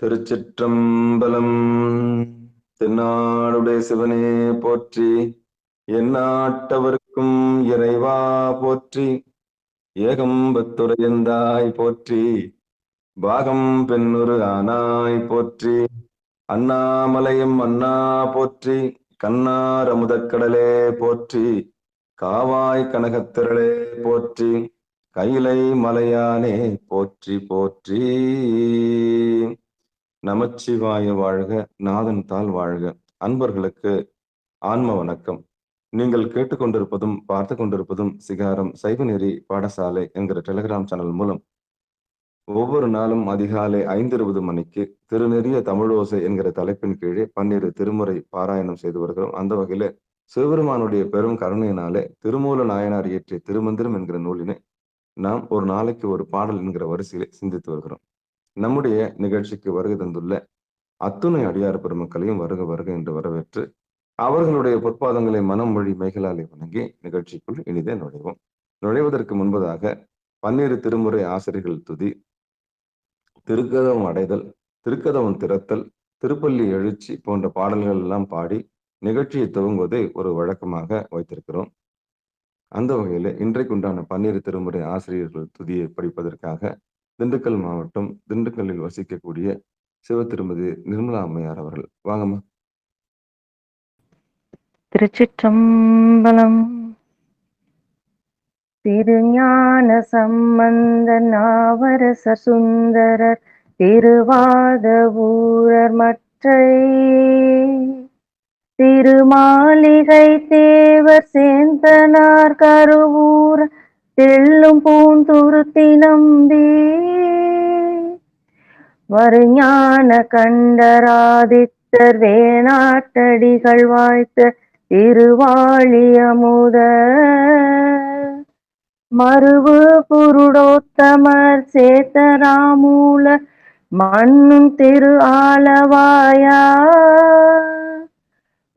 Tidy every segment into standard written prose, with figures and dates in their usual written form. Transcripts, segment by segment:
திருச்சிற்றம்பலம். தென்னாடுடைய சிவனே போற்றி, எந்நாட்டவர்க்கும் இறைவா போற்றி, ஏகம்பத்துரையந்தாய் போற்றி, பாகம் பெண்ணுரு ஆனாய் போற்றி, அண்ணாமலையும் அண்ணா போற்றி, கண்ணார் அமுதக்கடலே போற்றி, காவாய் கனகத்திரளே போற்றி, கைலை மலையானே போற்றி போற்றி. நமச்சிவாய வாழ்க, நாதன் தாள் வாழ்க. அன்பர்களுக்கு ஆன்ம வணக்கம். நீங்கள் கேட்டுக்கொண்டிருப்பதும் பார்த்து கொண்டிருப்பதும் சிகாரம் சைவநெறி பாடசாலை என்கிற டெலிகிராம் சேனல் மூலம் ஒவ்வொரு நாளும் அதிகாலை 5:20 மணிக்கு திருநெறிய தமிழோசை என்கிற தலைப்பின் கீழே 12 திருமுறை பாராயணம் செய்து வருகிறோம். அந்த வகையில சிவபெருமானுடைய பெரும் கருணையினாலே திருமூல நாயனார் இயற்றிய திருமந்திரம் என்கிற நூலினை நாம் ஒரு நாளைக்கு ஒரு பாடல் என்கிற வரிசையிலே சிந்தித்து வருகிறோம். நம்முடைய நிகழ்ச்சிக்கு வருகை தந்துள்ள அத்துணை அடியார் பெருமக்களையும் வருக வருக என்று வரவேற்று அவர்களுடைய பொற்பாதங்களை மனம் மொழி மைகளாலே வணங்கி நிகழ்ச்சிக்குள் இனிதே நுழைவோம். நுழைவதற்கு முன்பதாக 12 திருமுறை ஆசிரியர்கள் துதி, திருக்கதவம் அடைதல், திருக்கதவம் திறத்தல், திருப்பள்ளி எழுச்சி போன்ற பாடல்கள் எல்லாம் பாடி நிகழ்ச்சியை துவங்குவதை ஒரு வழக்கமாக வைத்திருக்கிறோம். அந்த வகையில இன்றைக்கு உண்டான 12 திருமுறை ஆசிரியர்கள் துதியை படிப்பதற்காக திண்டுக்கல் மாவட்டம் திண்டுக்கல்லில் வசிக்கக்கூடிய சிவ திருமதி நிர்மலா அம்மையார் அவர்கள். வாங்கம்மா. திருச்சிற்றம்பலம். திருஞான சம்பந்த நாவரசர் சுந்தரர் திருவாத ஊரர் மற்றை திருமாளிகை தேவர் சேந்தனார் கருவூர் தெள்ளும் பூந்துருத்தி நம்பி வருஞான கண்டராதித்தர் வேணாட்டடிகள் வாழ்த்த திருவாழி அமுத மருவு புருடோத்தமர் சேத்தராமூல மண்ணும் திரு ஆலவாயா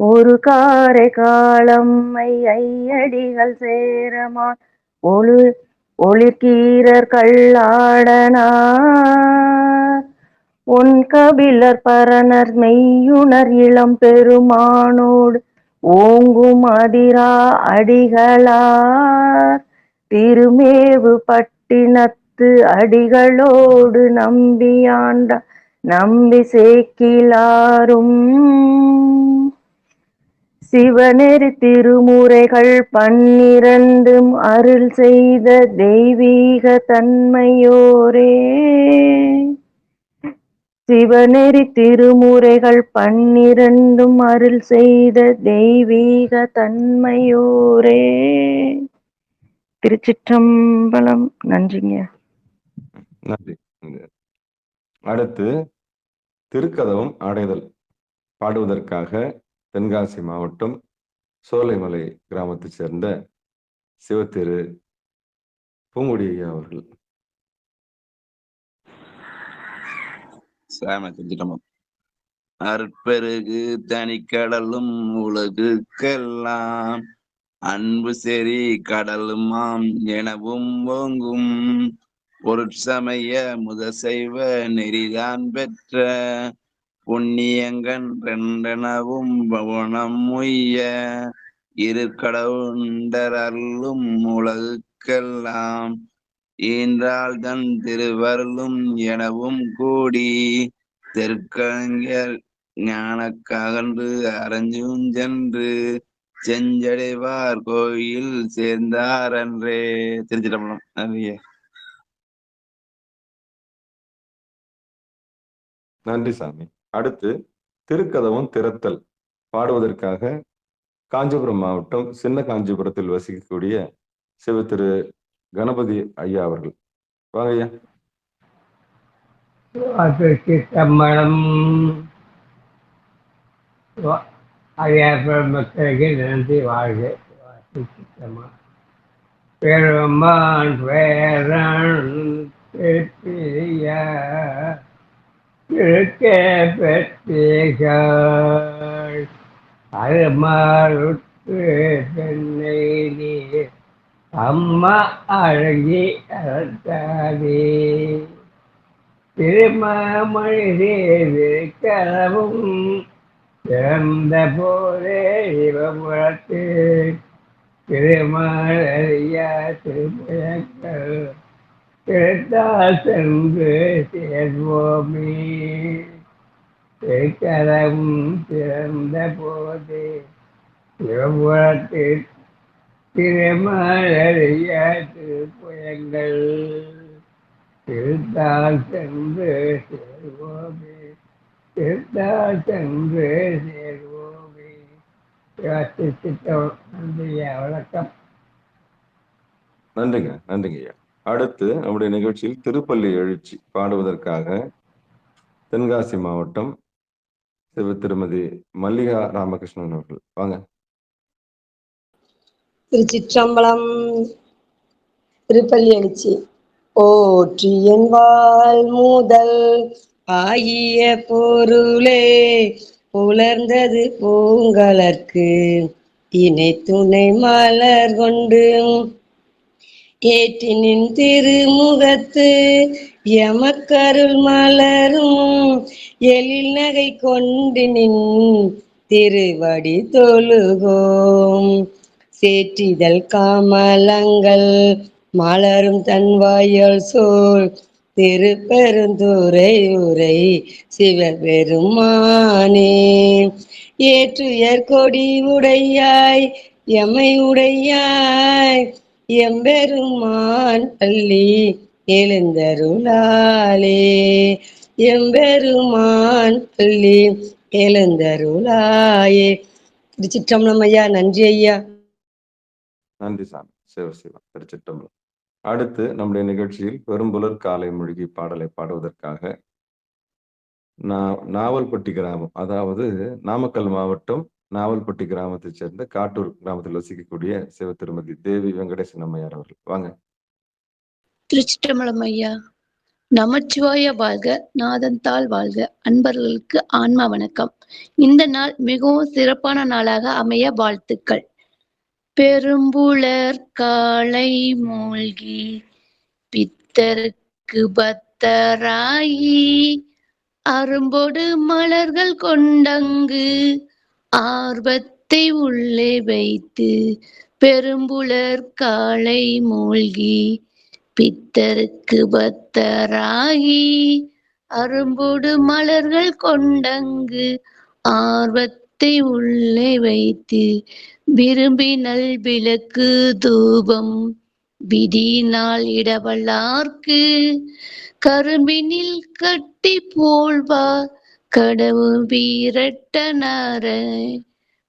ஒரு காரை காலம் ஐயடிகள் சேரமான் ஒளிர்கீரர் கல்லாடனார் உன் கபிலர் பரணர் மெய்யுணர் இளம் பெருமானோடு ஓங்கும் அதிரா அடிகளார் திருமேவு பட்டினத்து அடிகளோடு நம்பியாண்ட நம்பி சேக்கிலாரும் சிவநெறி திருமுறைகள் 12 அருள் செய்த தெய்வீக தன்மையோரே. சிவநெறி திருமுறைகள் 12 அருள் செய்த தெய்வீக தன்மையோரே. திருச்சிற்றம்பலம். நன்றிங்க. நன்றி. அடுத்து திருக்கதவம் அடைதல் பாடுவதற்காக தென்காசி மாவட்டம் சோலைமலை கிராமத்தைச் சேர்ந்த சிவத்திரு பூங்குடி ஐயா அவர்கள். அற்பெருகு தனிக்கடலும் உலகுக்கெல்லாம் அன்பு செறி கடலுமாம் எனவும் ஓங்கும் பொருட்சமய முதசைவ நெறிதான் பெற்ற புண்ணியங்கன் ரெண்டனவும் பவனம் உய்ய இரு கடவுண்டரல்லும் உலகுக்கெல்லாம் ஈன்றாள் தன் திருவருளும் எனவும் கூடி தெற்கஞர் ஞானக்ககன்று அரஞ்சும் சென்று செஞ்சடைவார் கோயில் சேர்ந்தார் அன்றே. திருச்சிட்டம்பலம். நன்றியே. நன்றி சாமி. அடுத்து திருக்கதவம் திறத்தல் பாடுவதற்காக காஞ்சிபுரம் மாவட்டம் சின்ன காஞ்சிபுரத்தில் வசிக்கக்கூடிய சிவ திரு கணபதி ஐயா அவர்கள். வாங்க ஐயா. திருச்சிற்றம்பலம். அடியார் மக்களுக்கு நன்றி வாழ்க. பெருமான் பேரன் திருக்கே பெற்றீர்கள் அருமாறுற்று தென்னை நீர் அம்மா அழகி அழகாதே திருமாமணி களவும் பிறந்த போதே சிவபுரத்து திருமாலறியா திருப்பயங்கள் திருத்தால் சென்று சேர்வோமே. திருக்கரவும் பிறந்த போதே சிவபுரத்து திருமாலறியா திருப்பயங்கள் திருத்தால் சென்று சேர்வோமே. திருத்தால் சென்று சேர்வோமே. திட்டம் நன்றியா, வணக்கம். நன்றிங்க ஐயா. அடுத்து நம்முடைய நிகழ்ச்சியில் திருப்பள்ளி எழுச்சி பாடுவதற்காக தென்காசி மாவட்டம் திருமதி மல்லிகா ராமகிருஷ்ணன் அவர்கள் வாங்க. திருச்சிற்றம்பலம். திருப்பள்ளி எழுச்சி. போற்றியன் வாழ் முதல் ஆகிய பொருளே புலர்ந்தது பூங்கலர்க்கு இணை துணை மலர் கொண்டு ஏற்றினின் திருமுகத்து எமக்கருள் மலரும் எழில் நகை கொண்டு நின் திருவடி தொழுகோம். சேற்றிதழ் காமலங்கள் மலரும் தன்வாயல் சோல் திருப்பெருந்துறை உரை சிவபெருமானே. ஏற்றுயர் கொடி உடையாய் எமை உடையாய் எம்பெருமான் பள்ளி எழுந்தருளாலே. எம்பெருமான் பள்ளி எழுந்தருளாயே. திருச்சிற்றம்பலம் ஐயா. நன்றி ஐயா. நன்றி சாமி. சிவசிவா. திருச்சிற்றம்பலம். அடுத்து நம்முடைய நிகழ்ச்சியில் பெரும்புலர் காலை மூழ்கி பாடலை பாடுவதற்காக நாவல்பட்டி கிராமம், அதாவது நாமக்கல் மாவட்டம் நாவல்பட்டி கிராமத்தைச் சேர்ந்த காட்டூர் கிராமத்தில் வசிக்கக்கூடிய சிவ திருமதி தேவி வெங்கடேசன் அம்மையார் அவர்கள் வாங்க. திருச்சிற்றம்பலம் ஐயா. நமச்சிவாய வாழ்க, நாதந்தாள் வாழ்க. அன்பர்களுக்கு ஆன்மா வணக்கம். இந்த நாள் மிகவும் சிறப்பான நாளாக அமைய வாழ்த்துக்கள். பெரும்புலர் காலை மூழ்கி பித்தருக்கு பத்தராயி அரும்பொடு மலர்கள் கொண்டங்கு ஆர்வத்தை உள்ளே வைத்து பெரும்புலர் காலை மூழ்கி பித்தருக்கு பத்தராகி அரும்பொடு மலர்கள் கொண்டங்கு ஆர்வத்தை உள்ளே வைத்து விரும்பினல் விளக்கு தூபம் விடினால் இடவல்லார்க்கு கரும்பினில் கட்டி போல்வா கடவு வீரட்டனார.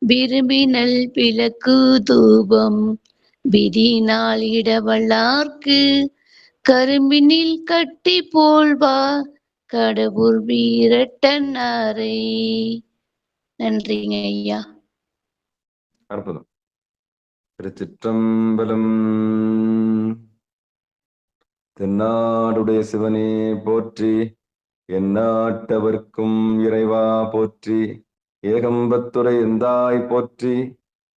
விரும்பினல் விளக்கு தூபம் விடினால் இடவல்லார்க்கு கரும்பினில் கட்டி போல்வா கடவுள் வீரட்டனாரே. நன்றிங்க ஐயா. அற்புதம். திருச்சிற்றம்பலம். தென்னாடுடைய சிவனே போற்றி, எந்நாட்டவர்க்கும் இறைவா போற்றி, ஏகம்பத்துரை எந்தாய் போற்றி,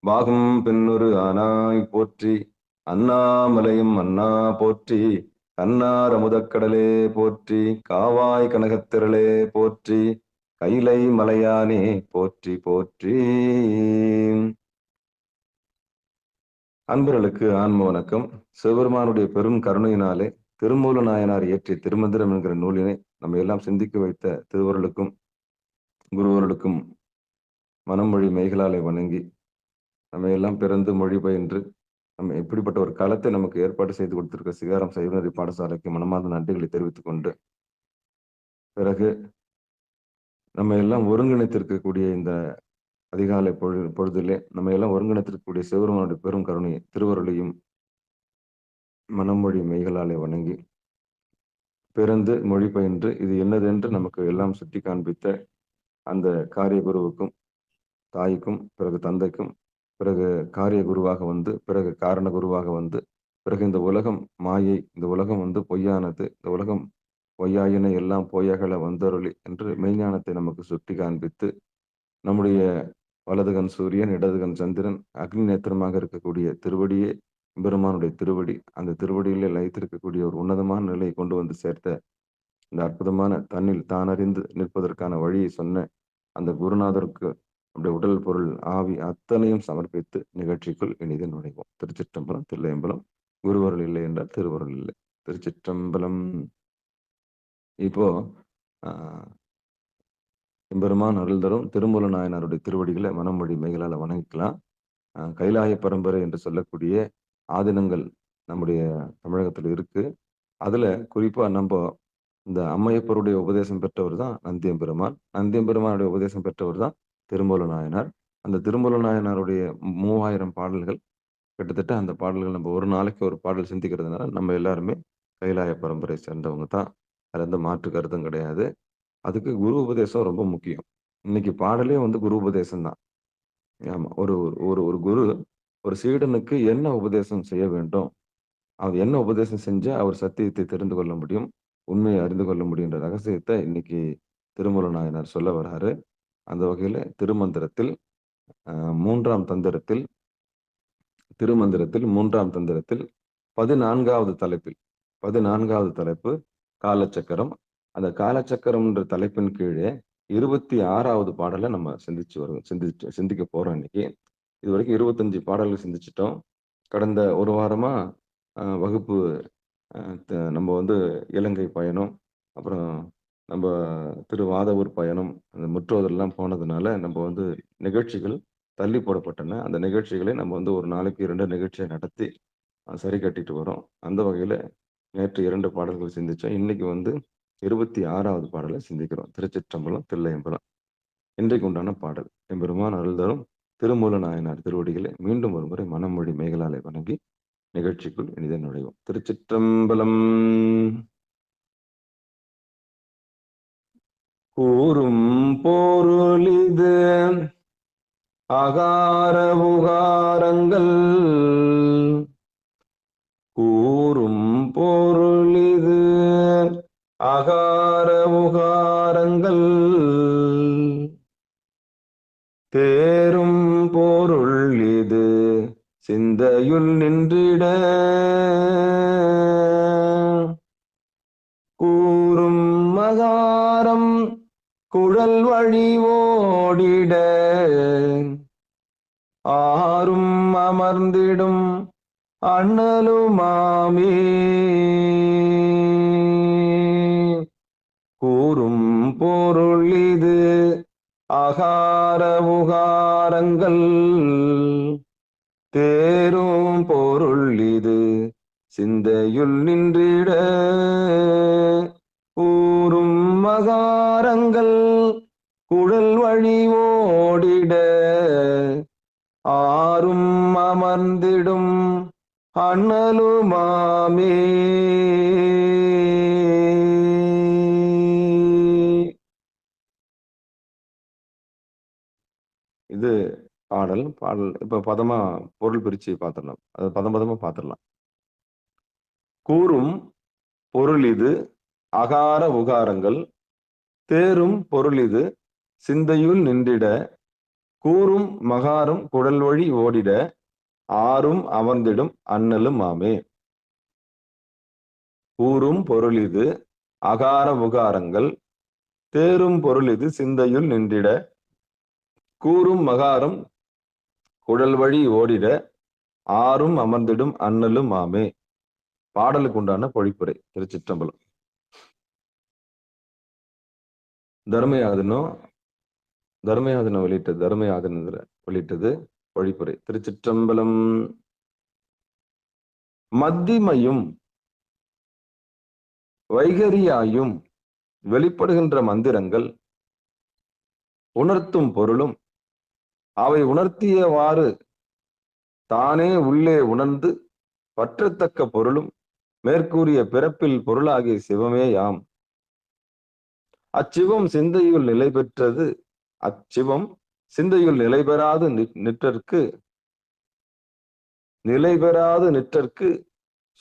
பாகும் பெண்ணொரு ஆனாய் போற்றி, அண்ணாமலையும் அண்ணா போற்றி, கண்ணார் அமுதக்கடலே போற்றி, காவாய் கனகத்திரளே போற்றி, கைலை மலையானே போற்றி போற்றி. அன்பர்களுக்கு ஆன்ம வணக்கம். சிவபெருமானுடைய பெரும் கருணையினாலே திருமூல நாயனார் இயற்றிய திருமந்திரம் என்கிற நூலினை நம்ம எல்லாம் சிந்திக்க வைத்த திருவருளுக்கும் குருவருளுக்கும் மனமொழி மெய்களாலே வணங்கி நம்ம எல்லாம் பிறந்து மொழி பயின்று நம்ம எப்படிப்பட்ட ஒரு களத்தை நமக்கு ஏற்பாடு செய்து கொடுத்திருக்க சிகாரம் சைவநெறி பாடசாலைக்கு மனமார்ந்த நன்றிகளை தெரிவித்துக் கொண்டு, பிறகு நம்ம எல்லாம் ஒருங்கிணைத்திருக்கக்கூடிய இந்த அதிகாலை பொழுதிலே நம்ம எல்லாம் ஒருங்கிணைத்திருக்கக்கூடிய சிவபெருமானுடைய பெரும் கருணையை திருவருளையும் மனமொழி மெய்களாலே வணங்கி பிறந்து மொழி பயின்று இது என்னதென்று நமக்கு எல்லாம் சுட்டி காண்பித்த அந்த காரிய குருவுக்கும் தாய்க்கும் பிறகு தந்தைக்கும் பிறகு காரிய குருவாக வந்து பிறகு காரண குருவாக வந்து பிறகு இந்த உலகம் மாயை, இந்த உலகம் வந்து பொய்யானது, இந்த உலகம் பொய்யாயின எல்லாம் பொய்யகல வந்தருளி என்று மெய்ஞானத்தை நமக்கு சுட்டி காண்பித்து நம்முடைய வலதுகன் சூரியன் இடதுகன் சந்திரன் அக்னி நேத்திரமாக இருக்கக்கூடிய திருவடியே பெருமானுடைய திருவடி, அந்த திருவடியிலே லயித்திருக்கக்கூடிய ஒரு உன்னதமான நிலையை கொண்டு வந்து சேர்த்த இந்த அற்புதமான தன்னில் தான் அறிந்து நிற்பதற்கான வழியை சொன்ன அந்த குருநாதருக்கு அப்படியே உடல் பொருள் ஆவி அத்தனையும் சமர்ப்பித்து நிகழ்ச்சிக்குள் இனிது நுழைவோம். திருச்சிற்றம்பலம், தில்லையம்பலம். குருவருள் இல்லை என்றால் திருவருள் இல்லை. திருச்சிற்றம்பலம். இப்போ எம்பெருமான் அருள் தரும் திருமூல நாயனாருடைய திருவடிகளை மனமொழி மெய்களால வணங்கிக்கலாம். கைலாய பரம்பரை என்று சொல்லக்கூடிய ஆதினங்கள் நம்முடைய தமிழகத்துல இருக்கு. அதுல குறிப்பா நம்ம இந்த அம்மையப்பருடைய உபதேசம் பெற்றவர் தான் நந்தியம்பெருமான். நந்தியம்பெருமானுடைய உபதேசம் பெற்றவர் தான் திருமூல நாயனார். அந்த திருமூல நாயனாருடைய 3000 பாடல்கள் கிட்டத்தட்ட அந்த பாடல்கள் நம்ம ஒரு நாளைக்கு ஒரு பாடல் சிந்திக்கிறதுனால நம்ம எல்லாருமே கைலாய பரம்பரை சேர்ந்தவங்க தான். அதுல எந்த மாற்று கருத்தும் கிடையாது. அதுக்கு குரு உபதேசம் ரொம்ப முக்கியம். இன்னைக்கு பாடலே குரு உபதேசம் தான். ஆமா. ஒரு ஒரு ஒரு குரு ஒரு சீடனுக்கு என்ன உபதேசம் செய்ய வேண்டும், அவர் என்ன உபதேசம் செஞ்சா அவர் சத்தியத்தை தெரிந்து கொள்ள முடியும், உண்மையை அறிந்து கொள்ள முடியுன்ற ரகசியத்தை இன்னைக்கு திருமூல நாயனார் சொல்ல வர்றாரு. அந்த வகையில திருமந்திரத்தில் 3ஆம் தந்திரத்தில் 14வது தலைப்பு காலச்சக்கரம். அந்த காலச்சக்கரம்ன்ற தலைப்பின் கீழே 26வது பாடலை நம்ம சிந்திக்க போறோம் இன்னைக்கு. இது வரைக்கும் 25 பாடல்கள் சிந்திச்சிட்டோம். கடந்த ஒரு வாரமா வகுப்பு நம்ம இலங்கை பயணம், அப்புறம் நம்ம திருவாதவூர் பயணம், அந்த முற்றோதெல்லாம் போனதுனால நம்ம நிகழ்ச்சிகள் தள்ளி போடப்பட்டன. அந்த நிகழ்ச்சிகளை நம்ம ஒரு நாளைக்கு 2 நிகழ்ச்சியை நடத்தி சரி கட்டிட்டு வரோம். அந்த வகையில நேற்று 2 பாடல்கள் சிந்திச்சோம். இன்னைக்கு 26வது பாடலை சிந்திக்கிறோம். திருச்சிற்றம்பலம், தில்லையம்பலம். இன்றைக்கு உண்டான பாடல் எம்பெருமான் அருள் தரும் திருமூல நாயனார் திருவடிகளை மீண்டும் ஒரு முறை மனமொழி மெய்களாலே வணங்கி நிகழ்ச்சிக்குள் இனிதே நுழைவோம். திருச்சிற்றம்பலம். கூறும் பொருளிது அகார உகாரங்கள், கூறும் பொருளிது அகார உகாரங்கள், தேரும் பொருள் இது சிந்தையுள் நின்றிட, கூறும் மகாரம் குழல் வழி ஓடிட, ஆறும் அமர்ந்திடும் அண்ணலுமாமே, கூறும் பொருள் இது அகார உகாரங்கள், தேரும் பொருள் இது சிந்தையுள் நின்றிட, ஊரும் மகாரங்கள் குழல் வழி ஓடிட, ஆறும் அமர்ந்திடும் அண்ணலுமாமே. இது பாடல். இப்ப பதமா பொருள் பிரிச்சு பார்த்துடலாம். அது பதமா பார்த்துடலாம். கூறும் பொருள் இது அகார உகாரங்கள், தேரும் பொருள் இது சிந்தையுள் நின்றிட, கூறும் மகாரம் குழல் வழி ஓடிட, ஆறும் அமர்ந்திடும் அண்ணலும் ஆமே. கூறும் பொருள் இது அகார உகாரங்கள், தேரும் பொருள் இது சிந்தையுள் நின்றிட, கூறும் மகாரம் குழல் வழி ஓடிட, ஆறும் அமர்ந்திடும் அண்ணலும் ஆமே. பாடலுக்கு உண்டான பொழிப்புரை. திருச்சிற்றம்பலம். தர்மயாதனம் வெளியிட்டது பொழிப்புரை. திருச்சிற்றம்பலம். மத்திமையும் வைகரியாயும் வெளிப்படுகின்ற மந்திரங்கள் உணர்த்தும் பொருளும், அவை உணர்த்தியவாறு தானே உள்ளே உணர்ந்து பற்றத்தக்க பொருளும் மேற்கூறிய பிறப்பில் பொருளாகிய சிவமே யாம். அச்சிவம் சிந்தையுள் நிலை பெற்றது, அச்சிவம் சிந்தையுள் நிலை பெறாது நிற்றற்கு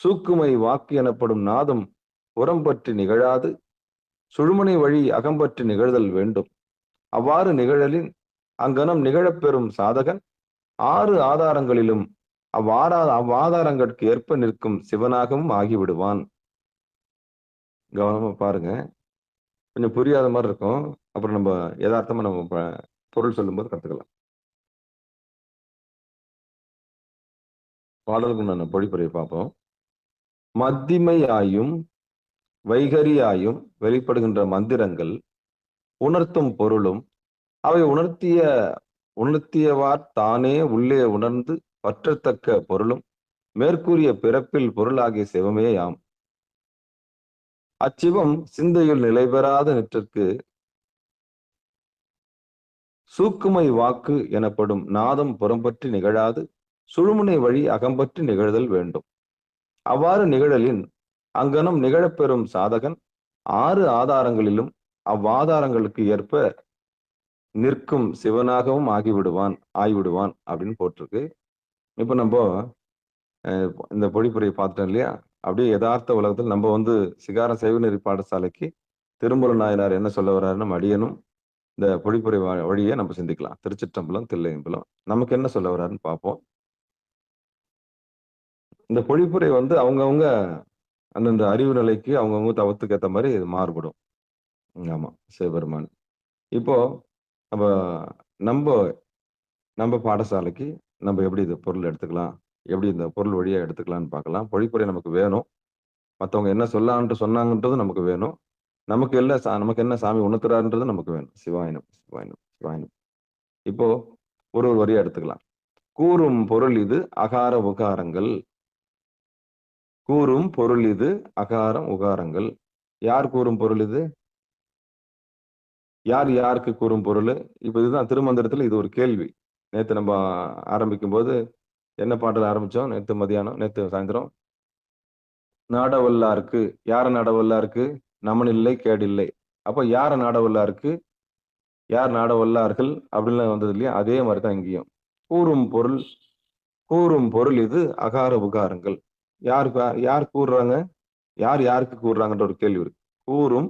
சூக்குமை வாக்கு எனப்படும் நாதம் புறம்பற்றி நிகழாது சுழுமனை வழி அகம்பற்றி நிகழ்தல் வேண்டும். அவ்வாறு நிகழலின் அங்கனம் நிகழப்பெறும் சாதகன் 6 ஆதாரங்களிலும் அவ்வாதாரங்களுக்கு ஏற்ப நிற்கும் சிவனாகவும் ஆகிவிடுவான். கவனமா பாருங்க. கொஞ்சம் புரியாத மாதிரி இருக்கும். அப்புறம் நம்ம யதார்த்தமா நம்ம பொருள் சொல்லும்போது கத்துக்கலாம். பாடலுக்கு நான் பொழிப்புரையை பார்ப்போம். மத்திமையாயும் வைகரியாயும் வெளிப்படுகின்ற மந்திரங்கள் உணர்த்தும் பொருளும் அவை உணர்த்தியவாற் தானே உள்ளே உணர்ந்து பற்றத்தக்க பொருளும் மேற்கூறிய பிறப்பில் பொருளாகிய சிவமேயாம். அச்சிவம் சிந்தையுள் நிலைபெறாத நிற்றற்கு சூக்குமை வாக்கு எனப்படும் நாதம் புறம்பற்றி நிகழாது சுழுமுனை வழி அகம்பற்றி நிகழ்தல் வேண்டும். அவ்வாறு நிகழலின் அங்கனம் நிகழப்பெறும் சாதகன் 6 ஆதாரங்களிலும் அவ்வாதாரங்களுக்கு ஏற்ப நிற்கும் சிவனாகவும் ஆகிவிடுவான் அப்படின்னு போட்டிருக்கு. இப்ப நம்ம இந்த பொழிப்புரையை பார்த்துட்டோம் இல்லையா? அப்படியே யதார்த்த உலகத்தில் நம்ம சிகாரம் சைவநெறி பாடசாலைக்கு திருமூல நாயனார் என்ன சொல்ல வர்றாருன்னு அடியனும் இந்த பொழிப்புரை வழியை நம்ம சிந்திக்கலாம். திருச்சிற்றம்பலம், தில்லையம்பலம் நமக்கு என்ன சொல்ல வர்றாருன்னு பார்ப்போம். இந்த பொழிப்புரை அவங்கவுங்க அந்தந்த அறிவு நிலைக்கு அவங்கவுங்க தவத்துக்கு ஏற்ற மாதிரி இது மாறுபடும். ஆமா, சிவபெருமான். இப்போ நம்ம பாடசாலைக்கு நம்ம எப்படி இந்த பொருள் எடுத்துக்கலாம், எப்படி இந்த பொருள் வழியா எடுத்துக்கலாம்னு பார்க்கலாம். பொழிப்புரை நமக்கு வேணும். மற்றவங்க என்ன சொன்னாங்கன்றது நமக்கு வேணும். நமக்கு என்ன சாமி உணர்த்துறாருன்றது நமக்கு வேணும். சிவாயனம் சிவாயனம் சிவாயனம். இப்போ ஒரு வரியா எடுத்துக்கலாம். கூறும் பொருள் இது அகார உகாரங்கள். கூறும் பொருள் இது அகாரம் உகாரங்கள். யார் கூறும் பொருள் இது? யாருக்கு கூறும் பொருள்? இப்ப இதுதான் திருமந்திரத்துல இது ஒரு கேள்வி. நேத்து நம்ம ஆரம்பிக்கும் போது என்ன பாடல் ஆரம்பிச்சோம்? நேத்து சாயந்தரம் நாடவல்லாருக்கு. யார நாடவல்லாருக்கு? நமனில்லை கேடில்லை. அப்ப யார நாடவல்லாருக்கு, யார் நாடவல்லார்கள் அப்படின்னு வந்தது இல்லையா? அதே மாதிரிதான் இங்கேயும் கூறும் பொருள் இது அகார உகாரங்கள். யார் கூறுறாங்க? யாருக்கு கூறுறாங்கன்ற ஒரு கேள்வி இருக்கு. கூறும்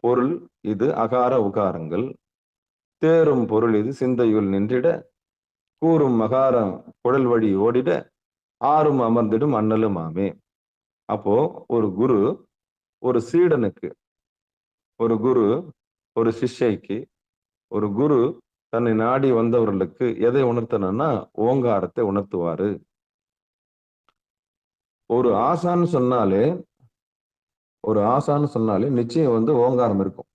பொருள் இது அகார உகாரங்கள். தேரும் பொருள் இது சிந்தையுள் நின்றிட கூறும் அகாரம் குழல் வழி ஓடிட ஆறும் அமர்ந்திடும் அண்ணலும் ஆமே. அப்போ ஒரு குரு ஒரு சீடனுக்கு, ஒரு குரு ஒரு சிஷ்யைக்கு, ஒரு குரு தன்னை நாடி வந்தவர்களுக்கு எதை உணர்த்தணும்னா ஓங்காரத்தை உணர்த்துவாரு. ஒரு ஆசான்னு சொன்னாலே நிச்சயம் ஓங்காரம் இருக்கும்.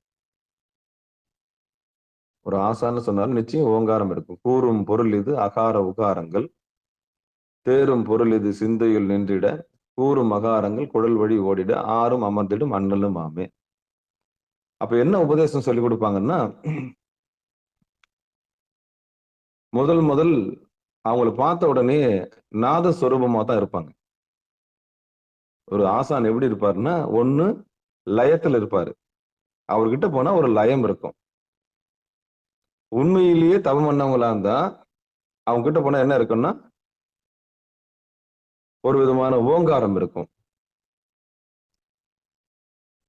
ஒரு ஆசான்னு சொன்னாலும் நிச்சயம் ஓங்காரம் இருக்கும். கூறும் பொருள் இது அகார உகாரங்கள். தேரும் பொருள் இது சிந்தையுள் நின்றிட கூறும் அகாரங்கள் குழல் வழி ஓடிட ஆறும் அமர்ந்திடும் அண்ணலும் ஆமே. அப்ப என்ன உபதேசம் சொல்லி கொடுப்பாங்கன்னா, முதல் அவங்களை பார்த்த உடனே நாதஸ்வரூபமா தான் இருப்பாங்க. ஒரு ஆசான் எப்படி இருப்பாருன்னா, ஒண்ணு லயத்துல இருப்பாரு. அவர்கிட்ட போனா ஒரு லயம் இருக்கும். உண்மையிலேயே தவம் பண்ணவங்களா இருந்தா அவங்க கிட்ட போனா என்ன இருக்கும்னா ஒரு விதமான ஓங்காரம் இருக்கும்.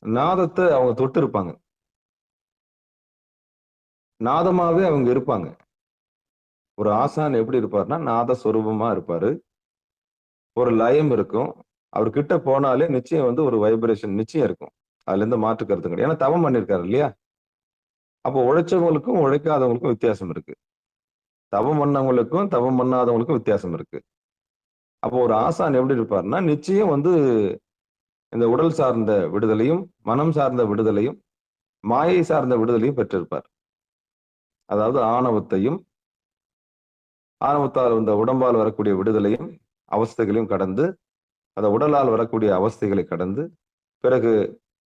நாதத்தை அவங்க தொட்டு இருப்பாங்க. நாதமாவே அவங்க இருப்பாங்க. ஒரு ஆசான் எப்படி இருப்பாருன்னா நாத சொரூபமா இருப்பாரு. ஒரு லயம் இருக்கும். அவர்கிட்ட போனாலே நிச்சயம் ஒரு வைப்ரேஷன் நிச்சயம் இருக்கும். அதுல இருந்து மாற்று கருத்து கிடையாது. ஏன்னா தவம் பண்ணிருக்காரு இல்லையா? அப்போ உழைச்சவங்களுக்கும் உழைக்காதவங்களுக்கும் வித்தியாசம் இருக்கு. தவம் பண்ணவங்களுக்கும் தவம் பண்ணாதவங்களுக்கும் வித்தியாசம் இருக்கு. அப்போ ஒரு ஆசான் எப்படி இருப்பாருன்னா நிச்சயம் இந்த உடல் சார்ந்த விடுதலையும் மனம் சார்ந்த விடுதலையும் மாயை சார்ந்த விடுதலையும் பெற்றிருப்பார். அதாவது ஆணவத்தால் இந்த உடம்பால் வரக்கூடிய விடுதலையும் அவஸ்தைகளையும் கடந்து, அந்த உடலால் வரக்கூடிய அவஸ்தைகளை கடந்து, பிறகு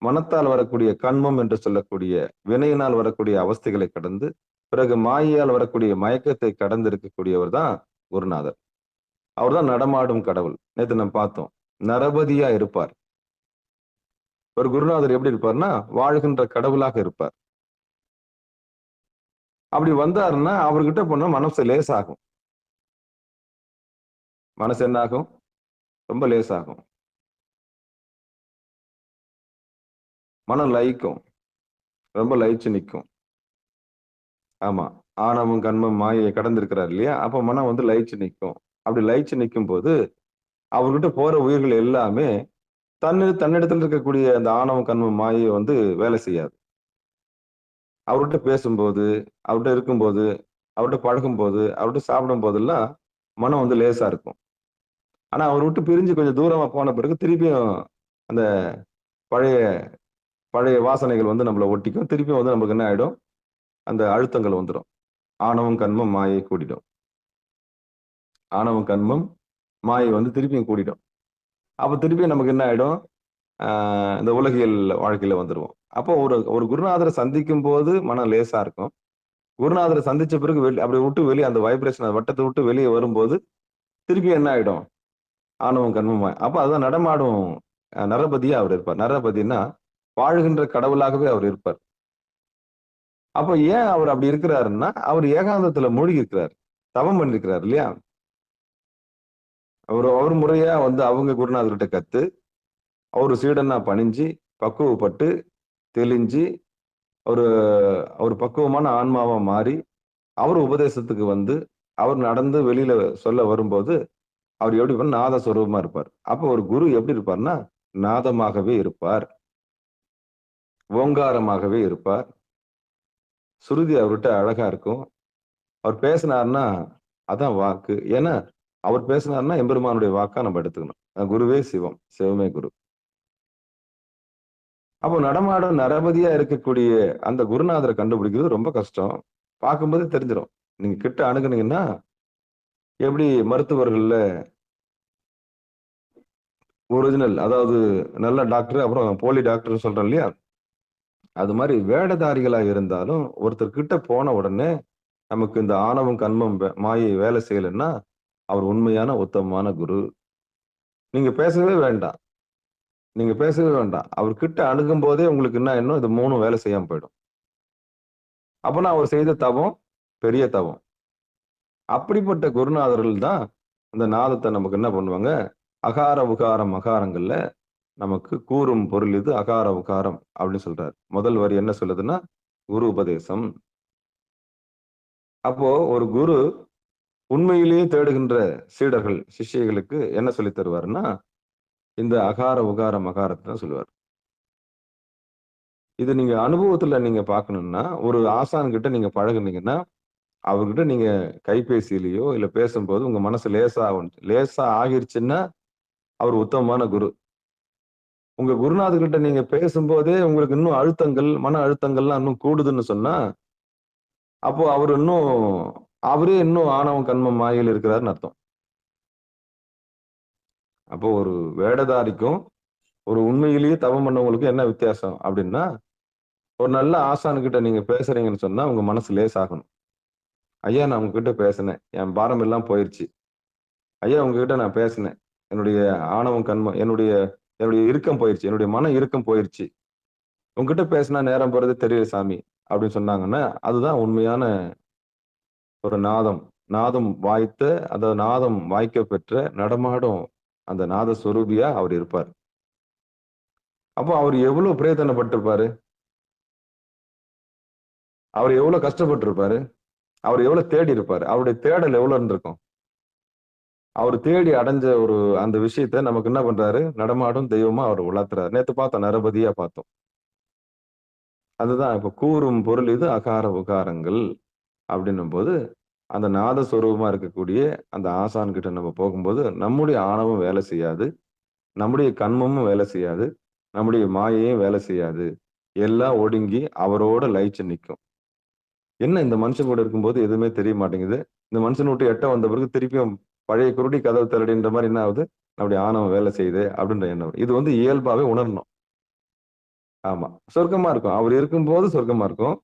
மனத்தால் வரக்கூடிய கண்மம் என்று சொல்லக்கூடிய வினையினால் வரக்கூடிய அவஸ்தைகளை கடந்து, பிறகு மாயையால் வரக்கூடிய மயக்கத்தை கடந்து இருக்கக்கூடியவர் தான் குருநாதர். அவர் தான் நடமாடும் கடவுள். நேற்று நம்ம பார்த்தோம், நரபதியா இருப்பார். ஒரு குருநாதர் எப்படி இருப்பார்னா வாழ்கின்ற கடவுளாக இருப்பார். அப்படி வந்தாருன்னா அவர்கிட்ட போனா மனசு லேசாகும். மனசு என்ன ஆகும்? ரொம்ப லேசாகும். மனம் லயிக்கும், ரொம்ப லயிச்சு நிற்கும். ஆமா, ஆணவம் கண்மம் மாயை கடந்திருக்கிறார் இல்லையா? அப்ப மனம் லயிச்சு நிற்கும். அப்படி லயிச்சு நிற்கும் போது அவர்கிட்ட போற உயிர்கள் எல்லாமே தன்னிடத்தில் இருக்கக்கூடிய அந்த ஆணவம் கண்மம் மாயை வேலை செய்யாது. அவர்கிட்ட பேசும்போது, அவர்கிட்ட இருக்கும்போது, அவர்கிட்ட பழகும்போது, அவர்கிட்ட சாப்பிடும் போதெல்லாம் மனம் வந்து லேசா இருக்கும். ஆனா அவர விட்டு பிரிஞ்சு கொஞ்சம் தூரமா போன பிறகு திருப்பியும் அந்த பழைய பழைய வாசனைகள் வந்து நம்மள ஒட்டிக்கும். திருப்பியும் வந்து நமக்கு என்ன ஆயிடும்? அந்த அழுத்தங்கள் வந்துரும். ஆணவம், கன்மம், மாயை கூடிடும். ஆணவம், கன்மம், மாயை வந்து திருப்பியும் கூடிடும். அப்ப திருப்பியும் நமக்கு என்ன ஆயிடும்? ஆ இந்த உலகியல் வாழ்க்கையில வந்துருவோம். அப்போ ஒரு ஒரு குருநாதர சந்திக்கும்போது மனம் லேசா இருக்கும். குருநாதர சந்திச்ச பிறகு அப்படி விட்டு வெளிய அந்த வைப்ரேஷன் வட்டத்த விட்டு வெளிய வரும்போது, திருப்பி என்ன ஆயிடும்? ஆணவம், கன்மம், மாயை. அப்ப அதான் நடமாடும் நரபதியா அவர் இருப்பார். நரபதின்னா, வாழ்கின்ற கடவுளாகவே அவர் இருப்பார். அப்ப ஏன் அவர் அப்படி இருக்கிறாருன்னா, அவர் ஏகாந்தத்துல மூழ்கி இருக்கிறார். தவம் பண்ணியிருக்கிறார் இல்லையா? அவரு அவர் முறையா வந்து அவங்க குருநாதர்கிட்ட கத்து, அவரு சீடனா பணிஞ்சு, பக்குவப்பட்டு, தெளிஞ்சு, ஒரு ஒரு பக்குவமான ஆன்மாவா மாறி, அவர் உபதேசத்துக்கு வந்து, அவர் நடந்து வெளியில சொல்ல வரும்போது, அவர் எப்படி இருப்பார்? நாத சொரூபமா இருப்பார். அப்போ ஒரு குரு எப்படி இருப்பார்ன்னா, நாதமாகவே இருப்பார். ஓங்காரமாகவே இருப்பார். சுருதி அவர்ட்ட அழகா இருக்கும். அவர் பேசினார்ன்னா, அதான் வாக்கு. ஏன்னா, அவர் பேசினார்ன்னா எம்பெருமானுடைய வாக்கா நம்ம எடுத்துக்கணும். குருவே சிவம். சிவமே குரு. அப்போ நடமாடும் நரபதியா இருக்கக்கூடிய அந்த குருநாதர கண்டுபிடிக்கிறது ரொம்ப கஷ்டம். பார்க்கும்போதே தெரிஞ்சிரும். நீங்க கிட்ட அணுகுனீங்கன்னா, எப்படி மருத்துவர்கள்ல ஒரிஜினல் அதாவது நல்ல டாக்டர், அப்புறம் போலி டாக்டர்ன்னு சொல்றோம் இல்லையா? அது மாரி வேடதாரிகளா இருந்தாலும், ஒருத்தர் கிட்ட போன உடனே, நமக்கு இந்த ஆணவம், கன்மம், மாயை வேலை செய்யலன்னா, அவர் உண்மையான உத்தமமான குரு. நீங்க பேசவே வேண்டாம். நீங்க பேசவே வேண்டாம். அவர் கிட்ட அணுகும்போதே உங்களுக்கு என்ன ஆயிடணும்? இது 3ம் வேலை செய்யாம போயிடும். அப்பன்னா அவர் செய்த தவம், பெரிய தவம். அப்படிப்பட்ட குருநாதர்கள் தான், அந்த நாதத்த நமக்கு என்ன பண்ணுவாங்க? அகார, உகாரம், மகாரங்கள்ல நமக்கு கூறும் பொருள் இது அகார, உகாரம் அப்படின்னு சொல்றாரு. முதல் வரி என்ன சொல்லுதுன்னா, குரு உபதேசம். அப்போ ஒரு குரு உண்மையிலேயே தேடுகின்ற சீடர்கள், சிஷ்யர்களுக்கு என்ன சொல்லித் தருவாருன்னா, இந்த அகார, உகார, மகாரத்த தான் சொல்லுவார். இது நீங்க அனுபவத்துல நீங்க பார்க்கணும்னா, ஒரு ஆசான் கிட்ட நீங்க பழகுனீங்கன்னா, அவர்கிட்ட நீங்க கைபேசியிலயோ, இல்ல பேசும்போது உங்க மனசு லேசா ஆகிருச்சுன்னா, அவர் உத்தமமான குரு. உங்க குருநாதர்கிட்ட நீங்க பேசும்போதே உங்களுக்கு இன்னும் அழுத்தங்கள், மன அழுத்தங்கள்லாம் இன்னும் கூடுதுன்னு சொன்னா, அப்போ அவரே இன்னும் ஆணவம், கன்மம், மாயையில இருக்கிறாருன்னு அர்த்தம். அப்போ ஒரு வேடதாரிக்கும், ஒரு உண்மையிலேயே தவம் பண்ணவங்களுக்கும் என்ன வித்தியாசம் அப்படின்னா, ஒரு நல்ல ஆசான்கிட்ட நீங்க பேசுறீங்கன்னு சொன்னா, உங்க மனசு லேசாகணும். ஐயா நான் உங்ககிட்ட பேசினேன். என் பாரம் எல்லாம் போயிருச்சு. ஐயா உங்ககிட்ட நான் பேசினேன். என்னுடைய ஆணவம், கன்மம், என்னுடைய என்னுடைய இறுக்கம் போயிருச்சு. என்னுடைய மன இறுக்கம் போயிருச்சு. உன்கிட்ட பேசினா நேரம் போறதே தெரியல சாமி அப்படின்னு சொன்னாங்கன்னா, அதுதான் உண்மையான ஒரு நாதம். நாதம் வாய்த்த, அதாவது நாதம் வாய்க்கப் பெற்ற நடமாடும் அந்த நாத சொரூபியா அவர் இருப்பார். அப்போ அவர் எவ்வளவு பிரயத்தனப்பட்டிருப்பாரு? அவர் எவ்வளவு கஷ்டப்பட்டிருப்பாரு? அவர் எவ்வளவு தேடி இருப்பாரு? அவருடைய தேடல் எவ்வளவு இருந்திருக்கும்? அவர் தேடி அடைஞ்ச ஒரு அந்த விஷயத்த நமக்கு என்ன பண்றாரு? நடமாடும் தெய்வமா அவர் உணர்த்துறாரு. நேத்து பார்த்தோம். நரபதியா பார்த்தோம். அதுதான் இப்ப கூறும் பொருள் இது அகார, உகாரங்கள் அப்படின்னும்போது, அந்த நாதஸ்வரூபமா இருக்கக்கூடிய அந்த ஆசான் கிட்ட நம்ம போகும்போது, நம்முடைய ஆணவம் வேலை செய்யாது. நம்முடைய கன்மமும் வேலை செய்யாது. நம்முடைய மாயையும் வேலை செய்யாது. எல்லாம் ஒடுங்கி அவரோட லயிச்சு நிக்கும். என்ன இந்த மனுஷன் கூட இருக்கும்போது எதுவுமே தெரிய மாட்டேங்குது. இந்த மனுஷன விட்டு எட்ட வந்த பிறகு திருப்பியும் பழைய குருடி கதவு திறடின்ற மாரி என்ன ஆகுது? நம்முடைய ஆணவம் வேலை செய்யுது அப்படின்ற எண்ணம் வரும். இது வந்து இயல்பாவே உணரணும். ஆமா. சொர்க்கமா இருக்கும். அவர் இருக்கும்போது சொர்க்கமா இருக்கும்.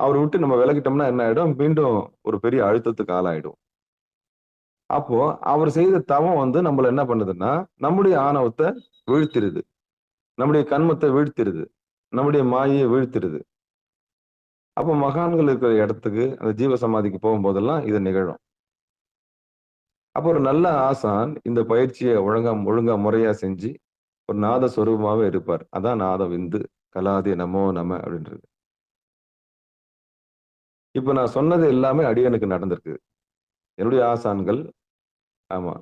அவர விட்டு நம்ம விலகிட்டோம்னா என்ன ஆயிடும்? மீண்டும் ஒரு பெரிய அழுத்தத்துக்கு ஆளாயிடுவோம். அப்போ அவர் செய்த தவம் வந்து நம்மள என்ன பண்ணுதுன்னா, நம்முடைய ஆணவத்த வீழ்த்திருது. நம்முடைய கன்மத்த வீழ்த்திருது. நம்முடைய மாயைய வீழ்த்திருது. அப்போ மகான்கள் இருக்கிற இடத்துக்கு, அந்த ஜீவ சமாதிக்கு போகும்போதெல்லாம் இது நிகழும். அப்போ ஒரு நல்ல ஆசான் இந்த பயிற்சிய ஒழுங்கா முறையா செஞ்சு, ஒரு நாத சொரூபமாவே இருப்பார். அதான் நாத விந்து. கலாதி நமோ நம அப்படின்றது. இப்ப நான் சொன்னது எல்லாமே அடியனுக்கு நடந்திருக்கு. என்னுடைய ஆசான்கள் ஆமா.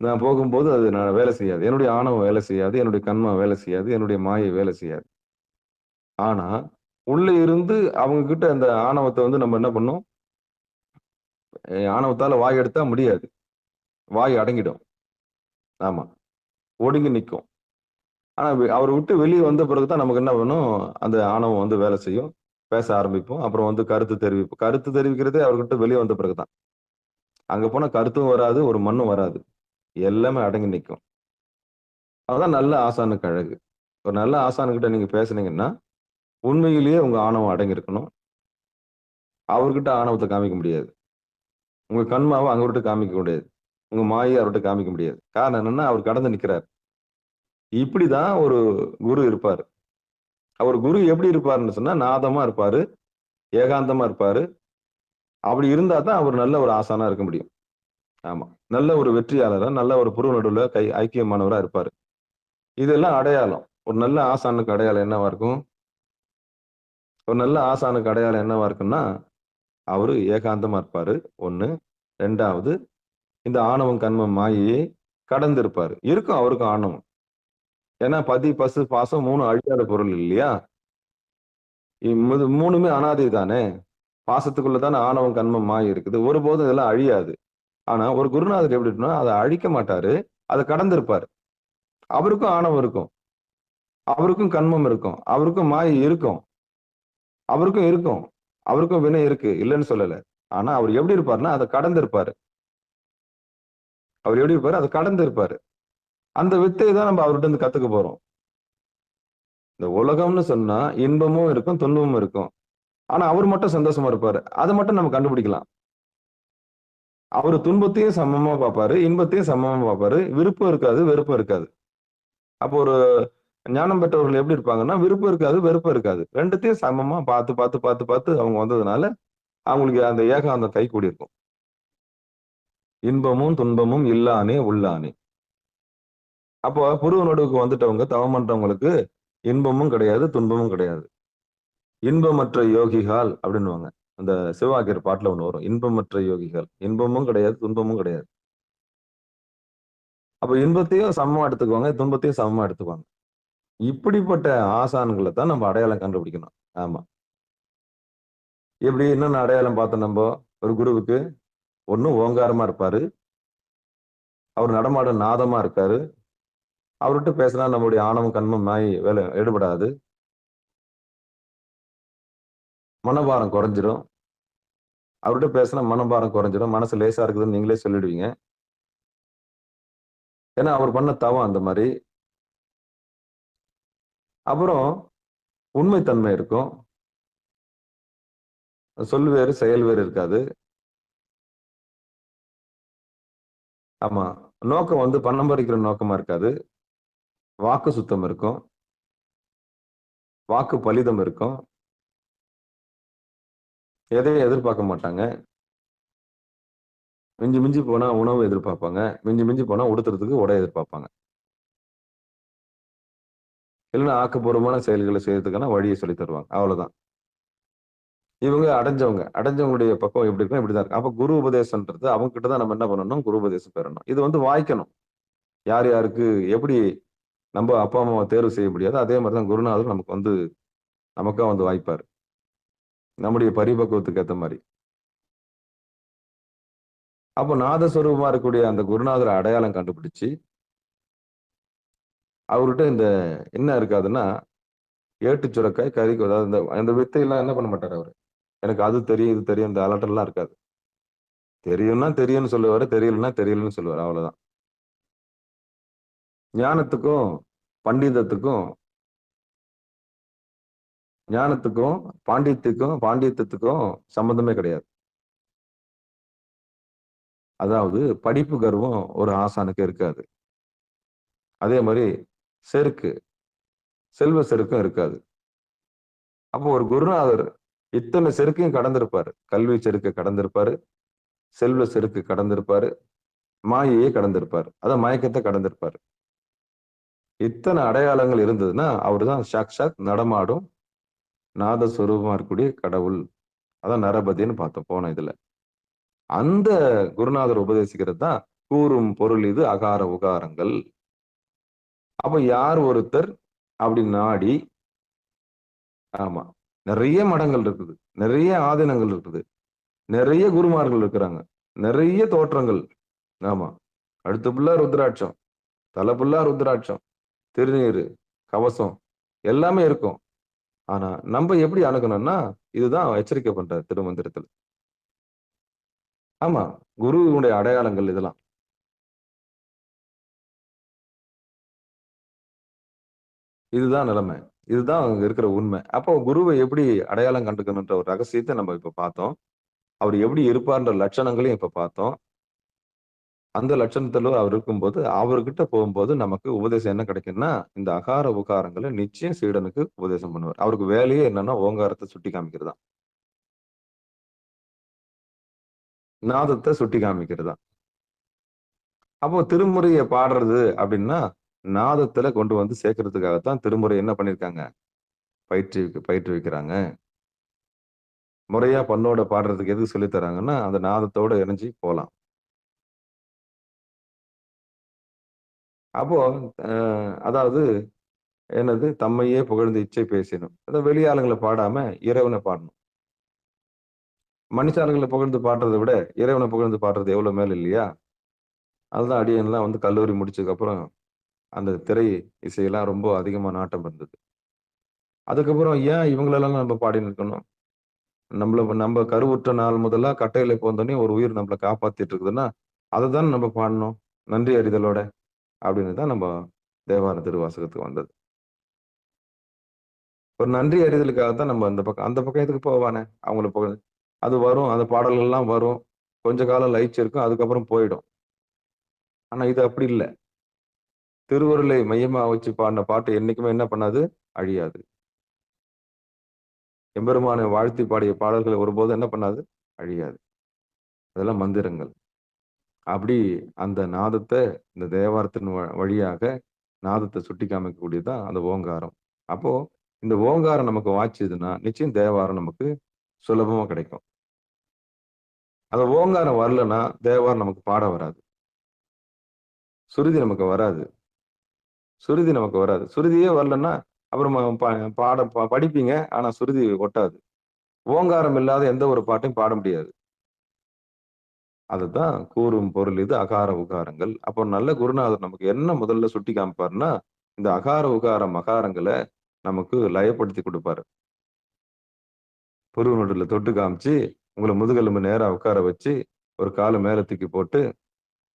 நான் போகும்போது அது நான் வேலை செய்யாது. என்னுடைய ஆணவம் வேலை செய்யாது. என்னுடைய கன்மம் வேலை செய்யாது. என்னுடைய மாயை வேலை செய்யாது. ஆனா, உள்ள இருந்து அவங்க கிட்ட அந்த ஆணவத்தை வந்து நம்ம என்ன பண்ணோம், ஆணவத்தால வாய் எடுத்தா முடியாது, வாய் அடங்கிடும். ஆமா, ஒடுங்கி நிற்கும். ஆனா அவரை விட்டு வெளியே வந்த பிறகுதான் நமக்கு என்ன பண்ணும், அந்த ஆணவம் வந்து வேலை செய்யும், பேச ஆரம்பிப்போம். அப்புறம் வந்து கருத்து தெரிவிப்போம். கருத்து தெரிவிக்கிறதே அவர்கிட்ட வெளியே வந்த பிறகுதான். அங்க போனா கருத்தும் வராது, ஒரு மண்ணும் வராது, எல்லாமே அடங்கி நிற்கும். அதான் நல்ல ஆசானுக்கு அழகு. ஒரு நல்ல ஆசானுக்கிட்ட நீங்க பேசுனீங்கன்னா உண்மையிலேயே உங்க ஆணவம் அடங்கி இருக்கணும். அவர்கிட்ட ஆணவத்தை காமிக்க முடியாது. உங்க கண்மாவை அவர்கிட்ட காமிக்க முடியாது. உங்க மாயை அவர்கிட்ட காமிக்க முடியாது. காரணம் என்னன்னா, அவர் கடந்து நிற்கிறார். இப்படிதான் ஒரு குரு இருப்பாரு. அவர் குரு எப்படி இருப்பாருன்னு சொன்னா, நாதமா இருப்பாரு, ஏகாந்தமா இருப்பாரு. அப்படி இருந்தா தான் அவர் நல்ல ஒரு ஆசானா இருக்க முடியும். ஆமா, நல்ல ஒரு வெற்றியாளரா, நல்ல ஒரு புரு நடுவுல ஐக்கியமானவரா இருப்பாரு. இதெல்லாம் அடையாளம். ஒரு நல்ல ஆசானுக்கு அடையாளம் என்னவா இருக்கும்? ஒரு நல்ல ஆசானுக்கு அடையாளம் என்னவா இருக்குன்னா, அவரு ஏகாந்தமா இருப்பாரு, 1. 2வது, இந்த ஆணவம், கன்மம், மாயையை கடந்து இருப்பாரு. இருக்கும் அவருக்கும் ஆணவம். ஏன்னா பதி, பசு, பாசம் 3 அழியாத பொருள் இல்லையா? 3மே அனாதி தானே. பாசத்துக்குள்ள தானே ஆணவம், கன்மம், மாயை இருக்குது. ஒருபோதும் இதெல்லாம் அழியாது. ஆனா ஒரு குருநாதர் எப்படி இருக்குன்னா, அதை அழிக்க மாட்டாரு, அதை கடந்து இருப்பாரு. அவருக்கும் ஆணவம் இருக்கும், அவருக்கும் கன்மம் இருக்கும், அவருக்கும் மாயை இருக்கும், அவருக்கும் இருக்கும், அவருக்கும் வினை இருக்கு, இல்லைன்னு சொல்லல. ஆனா அவர் எப்படி இருப்பாருன்னா, அதை கடந்து இருப்பாரு. அவர் எப்படி இருப்பாரு? அதை கடந்து இருப்பாரு. அந்த வித்தையை தான் நம்ம அவர்கிட்ட இருந்து கத்துக்க போறோம். இந்த உலகம்னு சொன்னா இன்பமும் இருக்கும், துன்பமும் இருக்கும். ஆனா அவர் மட்டும் சந்தோஷமா இருப்பாரு. அதை மட்டும் நம்ம கண்டுபிடிக்கலாம். அவரு துன்பத்தையும் சமமா பார்ப்பாரு, இன்பத்தையும் சமமா பார்ப்பாரு. விருப்பம் இருக்காது, வெறுப்பம் இருக்காது. அப்போ ஒரு ஞானம் பெற்றவர்கள் எப்படி இருப்பாங்கன்னா, விருப்பம் இருக்காது, வெறுப்பம் இருக்காது. 2த்தையும் சமமா பார்த்து பார்த்து பார்த்து பார்த்து அவங்க வந்ததுனால அவங்களுக்கு அந்த ஏகாந்தம் கைகூடி இருக்கும். இன்பமும் துன்பமும் இல்லானே உள்ளானே. அப்போ புருவ நடுவுக்கு வந்துட்டவங்க, தவம் பண்றவங்களுக்கு இன்பமும் கிடையாது, துன்பமும் கிடையாது. இன்பமற்ற யோகிகள் அப்படின்னுவாங்க. அந்த சிவவாக்கியர் பாட்டுல ஒண்ணு வரும், இன்பமற்ற யோகிகள். இன்பமும் கிடையாது, துன்பமும் கிடையாது. அப்ப இன்பத்தையும் சமமா எடுத்துக்குவாங்க, துன்பத்தையும் சமமா எடுத்துக்குவாங்க. இப்படிப்பட்ட ஆசான்களை தான் நம்ம அடையாளம் கண்டுபிடிக்கணும். ஆமா. எப்படி என்னென்ன அடையாளம் பார்த்தோம் நம்ம? ஒரு குருவுக்கு 1 ஓங்காரமா இருப்பாரு, அவர் நடமாட நாதமா இருக்காரு, அவர்கிட்ட பேசினா நம்முடைய ஆணவம், கன்மம், மாயை வேலை எடுபடாது, மனபாரம் குறைஞ்சிரும். அவர்கிட்ட பேசினா மனபாரம் குறைஞ்சிரும், மனசு லேசா இருக்குதுன்னு நீங்களே சொல்லிடுவீங்க. ஏன்னா அவர் பண்ண தவம் அந்த மாதிரி. அப்புறம் உண்மைத்தன்மை இருக்கும், சொல் வேறு செயல் வேறு இருக்காது. ஆமா, நோக்கம் வந்து பணம் பறிக்கிற நோக்கமா இருக்காது. வாக்கு சுத்தம் இருக்கும், வாக்கு பலிதம் இருக்கும், எதையும் எதிர்பார்க்க மாட்டாங்க. மிஞ்சி மிஞ்சி போனா உணவு எதிர்பார்ப்பாங்க, மிஞ்சி மிஞ்சி போனா உடுத்துறதுக்கு உடை எதிர்பார்ப்பாங்க. இல்லைன்னா ஆக்கப்பூர்வமான செயல்களை செய்யறதுக்கான வழியை சொல்லி தருவாங்க. அவ்வளவுதான். இவங்க அடைஞ்சவங்க, அடைஞ்சவங்களுடைய பக்கம் எப்படி இருக்கும், இப்படிதான் இருக்கும். அப்ப குரு உபதேசம்ன்றது அவங்க கிட்ட தான் நம்ம என்ன பண்ணணும், குரு உபதேசம் பெறணும். இது வந்து வாய்க்கணும். யார் யாருக்கு எப்படி நம்ம அப்பா அம்மாவை தேர்வு செய்ய முடியாது, அதே மாதிரிதான் குருநாதர் நமக்கு வந்து நமக்கா வந்து வாய்ப்பாரு, நம்முடைய பரிபக்குவத்துக்கு ஏற்ற மாதிரி. அப்போ நாதஸ்வரூபமா இருக்கக்கூடிய அந்த குருநாதரை அடையாளம் கண்டுபிடிச்சு அவர்கிட்ட இந்த என்ன இருக்காதுன்னா, ஏட்டு சுரக்காய் கறிக்கு, அதாவது இந்த வித்தையெல்லாம் என்ன பண்ண மாட்டார் அவரு. எனக்கு அது தெரியும், இது தெரியும், இந்த அலட்டெல்லாம் இருக்காது. தெரியும்னா தெரியும்னு சொல்லுவாரு, தெரியலன்னா தெரியலன்னு சொல்லுவாரு, அவ்வளவுதான். ஞானத்துக்கும் பண்டிதத்துக்கும், ஞானத்துக்கும் பாண்டித்யத்துக்கும் சம்பந்தமே கிடையாது. அதாவது படிப்பு கர்வம் ஒரு ஆசானுக்கு இருக்காது. அதே மாதிரி செல்வ செருக்கும் இருக்காது. அப்போ ஒரு குருநாதர் இத்தனை செருக்கையும் கடந்திருப்பாரு. கல்வி செருக்கு கடந்திருப்பாரு, செல்வ செருக்கு கடந்திருப்பாரு, மாயையே கடந்திருப்பாரு, அதான் மயக்கத்தை கடந்திருப்பாரு. இத்தனை அடையாளங்கள் இருந்ததுன்னா அவருதான் சாக்ஷாத் நடமாடும் நாதஸ்வரூபமா இருக்கக்கூடிய கடவுள். அதான் நரபதின்னு பார்த்தோம் போன இதுல. அந்த குருநாதர் உபதேசிக்கிறது தான் கூறும் பொருள் இது அகார உகாரங்கள். அப்ப யார் ஒருத்தர் அப்படி நாடி, ஆமா, நிறைய மடங்கள் இருக்குது, நிறைய ஆதீனங்கள் இருக்குது, நிறைய குருமார்கள் இருக்கிறாங்க, நிறைய தோற்றங்கள். ஆமா. கழுத்து ஃபுல்லா ருத்ராட்சம், தலை ஃபுல்லா ருத்ராட்சம், திருநீரு, கவசம் எல்லாமே இருக்கும். ஆனா நம்ம எப்படி அணுகணும்னா, இதுதான் எச்சரிக்கை பண்றாரு திருமந்திரத்துல. ஆமா. குருவினுடைய அடையாளங்கள் இதெல்லாம். இதுதான் நிலைமை. இதுதான் அங்க இருக்கிற உண்மை. அப்போ குருவை எப்படி அடையாளம் கண்டுக்கணுன்ற ஒரு ரகசியத்தை நம்ம இப்ப பார்த்தோம். அவர் எப்படி இருப்பார்ன்ற லட்சணங்களையும் இப்ப பார்த்தோம். அந்த லட்சணத்துல அவர் இருக்கும்போது, அவர்கிட்ட போகும்போது நமக்கு உபதேசம் என்ன கிடைக்கும்னா, இந்த அகார, உகாரங்கள நிச்சயம் சீடனுக்கு உபதேசம் பண்ணுவார். அவருக்கு வேலையே என்னன்னா, ஓங்காரத்த சுட்டி காமிக்கிறது தான். நாதத்த சுட்டி காமிக்கிறது தான். அப்போ திருமுறைய பாடுறது அப்படின்னா, நாதத்துல கொண்டு வந்து சேர்க்கறதுக்காகத்தான் திருமுறை என்ன பண்ணியிருக்காங்க? பயிற்றுவிக்கிறாங்க. முறையா பண்ணோட பாடுறதுக்கு எதுக்கு சொல்லி தராங்கன்னா, அந்த நாதத்தோட இணைஞ்சு போலாம். அப்போ அ அதாவது என்னது? தம்மையே புகழ்ந்து இச்சை பேசினும். அதாவது வெளி ஆளுங்கள பாடாம இறைவன பாடணும். மனுஷாளுங்கள புகழ்ந்து பாடுறத விட, இறைவன புகழ்ந்து பாடுறது எவ்வளவு மேல் இல்லையா? அதுதான் அடியேன்லாம் வந்து கல்லூரி முடிச்சதுக்கப்புறம், அந்த திரை இசையெல்லாம் ரொம்ப அதிகமா நாட்டம் இருந்தது. அதுக்கப்புறம் ஏன் இவங்களெல்லாம் நம்ம பாடின்னு இருக்கணும்? நம்ம கருவுற்ற நாள் முதலா கட்டையில போந்தோனே ஒரு உயிர் நம்மள காப்பாத்திட்டு இருக்குதுன்னா, அததானே நம்ம பாடணும். நன்றி அறிதலோட. அப்படின்னு தான் நம்ம தேவார திருவாசகத்துக்கு வந்தது. ஒரு நன்றி அறிதலுக்காக தான் நம்ம அந்த பக்கம் எதுக்கு போவானே? அவங்கள புகழ் அது வரும். அந்த பாடல்கள்லாம் வரும். கொஞ்ச காலம் லயிச்சிருக்கும். அதுக்கப்புறம் போயிடும். ஆனா இது அப்படி இல்ல. திருவருளை மையமா வச்சு பாடின பாட்டு என்னைக்குமே என்ன பண்ணாது? அழியாது. எம்பெருமானை வாழ்த்தி பாடிய பாடல்கள் ஒருபோதும் என்ன பண்ணாது? அழியாது. அதெல்லாம் மந்திரங்கள். அப்படி அந்த நாதத்த இந்த தேவாரத்தின் வழியாக நாதத்த சுட்டி காமிக்கக்கூடியது தான் அந்த ஓங்காரம். அப்போ இந்த ஓங்காரம் நமக்கு வாய்ச்சதுன்னா, நிச்சயம் தேவாரம் நமக்கு சுலபமா கிடைக்கும். அந்த ஓங்காரம் வரலன்னா, தேவாரம் நமக்கு பாட வராது. சுருதி நமக்கு வராது. சுருதி நமக்கு வராது. சுருதியே வரலன்னா, அப்புறம் படிப்பீங்க. ஆனா சுருதி ஒட்டாது. ஓங்காரம் இல்லாத எந்த ஒரு பாட்டையும் பாட முடியாது. அதுதான் கூறும் பொருள் இது அகார, உகாரங்கள். அப்போ நல்ல குருநாதர் நமக்கு என்ன முதல்ல சுட்டி காமிப்பார்ன்னா, இந்த அகார, உகார, மகாரங்கள நமக்கு லயப்படுத்தி குடுப்பாரு. புருவ நடுவுல தொட்டு காமிச்சு, உங்கள முதுகெலும்பு நேரா உட்கார வச்சு, ஒரு கால மேல தூக்கி போட்டு,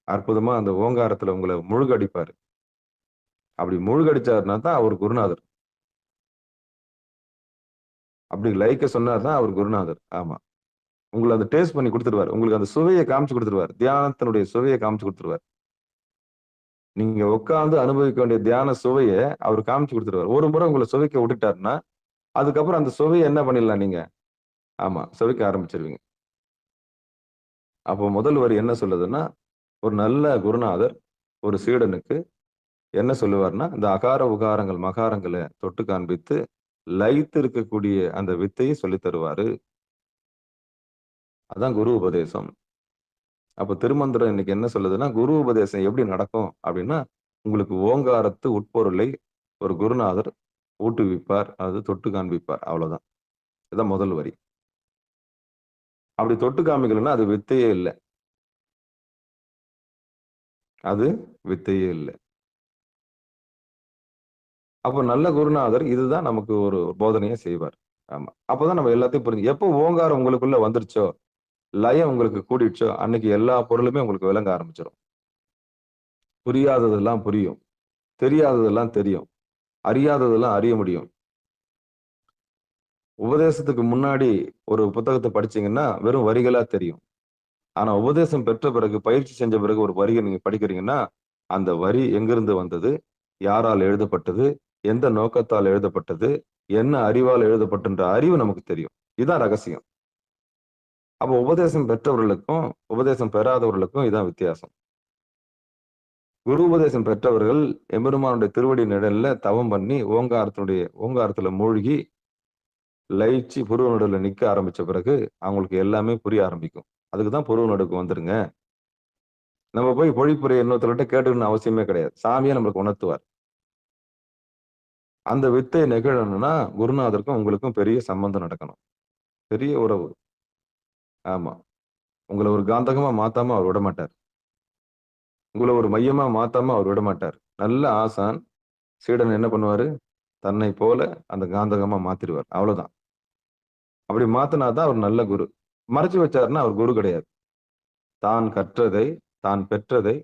அற்புதமா அந்த ஓங்காரத்துல உங்கள முழுகடிப்பாரு. அப்படி முழுகடிச்சாருன்னா தான் அவர் குருநாதர். அப்படி லயிக்க சொன்னார் தான் அவர் குருநாதர். ஆமா. உங்கள அந்த டேஸ்ட் பண்ணி குடுத்துருவாரு. உங்களுக்கு அந்த சுவைய காமிச்சு குடுத்துருவாரு. தியானத்தினுடைய சுவைய காமிச்சு குடுத்துருவாரு. நீங்க உட்கார்ந்து அனுபவிக்க வேண்டிய தியான சுவைய அவரு காமிச்சு குடுத்துருவாரு. ஒரு முறை உங்கள சுவைக்க விட்டுட்டாருன்னா, அதுக்கப்புறம் அந்த சுவைய என்ன பண்ணிடலாம் நீங்க? ஆமா, சுவைக்க ஆரம்பிச்சுருவீங்க. அப்போ முதல் வரி என்ன சொல்லுதுன்னா, ஒரு நல்ல குருநாதர் ஒரு சீடனுக்கு என்ன சொல்லுவார்ன்னா, இந்த அகார, உகாரங்கள், மகாரங்கள தொட்டு காண்பித்து, லயித்து இருக்கக்கூடிய அந்த வித்தைய சொல்லித் தருவாரு. அதான் குரு உபதேசம். அப்ப திருமந்திரம் இன்னைக்கு என்ன சொல்லுதுன்னா, குரு உபதேசம் எப்படி நடக்கும் அப்படின்னா, உங்களுக்கு ஓங்காரத்து உட்பொருளை ஒரு குருநாதர் ஊட்டுவிப்பார். அது தொட்டு காண்பிப்பார். அவ்வளவுதான். இதான் முதல் வரி. அப்படி தொட்டு காமிக்கலன்னா அது வித்தையே இல்ல. அது வித்தையே இல்ல. அப்ப நல்ல குருநாதர் இதுதான் நமக்கு ஒரு போதனைய செய்வார். ஆமா. அப்பதான் நம்ம எல்லாத்தையும் புரிஞ்சு எப்போ ஓங்காரம் உங்களுக்குள்ள வந்துருச்சோ, லயம் உங்களுக்கு கூடிடுச்சோ, அன்னைக்கு எல்லா பொருளுமே உங்களுக்கு விளங்க ஆரம்பிச்சிரும். புரியாததெல்லாம் புரியும். தெரியாததெல்லாம் தெரியும். அறியாததெல்லாம் அறிய முடியும். உபதேசத்துக்கு முன்னாடி ஒரு புத்தகத்த படிச்சீங்கன்னா, வெறும் வரிகளா தெரியும். ஆனா உபதேசம் பெற்ற பிறகு, பயிற்சி செஞ்ச பிறகு ஒரு வரிய நீங்க படிக்கிறீங்கன்னா, அந்த வரி எங்கிருந்து வந்தது? யாரால் எழுதப்பட்டது? எந்த நோக்கத்தால் எழுதப்பட்டது? என்ன அறிவால் எழுதப்பட்டுன்ற அறிவு நமக்கு தெரியும். இதான் ரகசியம். அப்போ உபதேசம் பெற்றவர்களுக்கும், உபதேசம் பெறாதவர்களுக்கும் இதான் வித்தியாசம். குரு உபதேசம் பெற்றவர்கள் எம்பெருமானுடைய திருவடி நிழல்ல தவம் பண்ணி ஓங்காரத்துல மூழ்கி லயிச்சு புருவ நடுவுல நிக்க ஆரம்பிச்ச பிறகு அவங்களுக்கு எல்லாமே புரிய ஆரம்பிக்கும். அதுக்குதான் புருவ நடுவுக்கு வந்துருங்க. நம்ம போய் பொழிப்புரையை இன்னொருத்தர்கிட்ட கேட்டுக்கணும்னு அவசியமே கிடையாது. சாமியே நம்மளுக்கு உணர்த்துவார். அந்த வித்தை நிகழணும்னா குருநாதருக்கும் உங்களுக்கும் பெரிய சம்பந்தம் நடக்கணும், பெரிய உறவு. ஆமா, உங்களை ஒரு காந்தகமா மாத்தாம அவர் விட மாட்டார், உங்களை ஒரு மையமா மாத்தாம அவர் விட மாட்டார். நல்ல ஆசான் சீடன் என்ன பண்ணுவாரு, தன்னை போல அந்த காந்தகமா மாத்திடுவார், அவ்வளவுதான். அப்படி மாத்தினாதான் அவர் நல்ல குரு. மறைச்சு வச்சாருன்னா அவர் குரு கிடையாது. தான் கற்றதை, தான் பெற்றதை,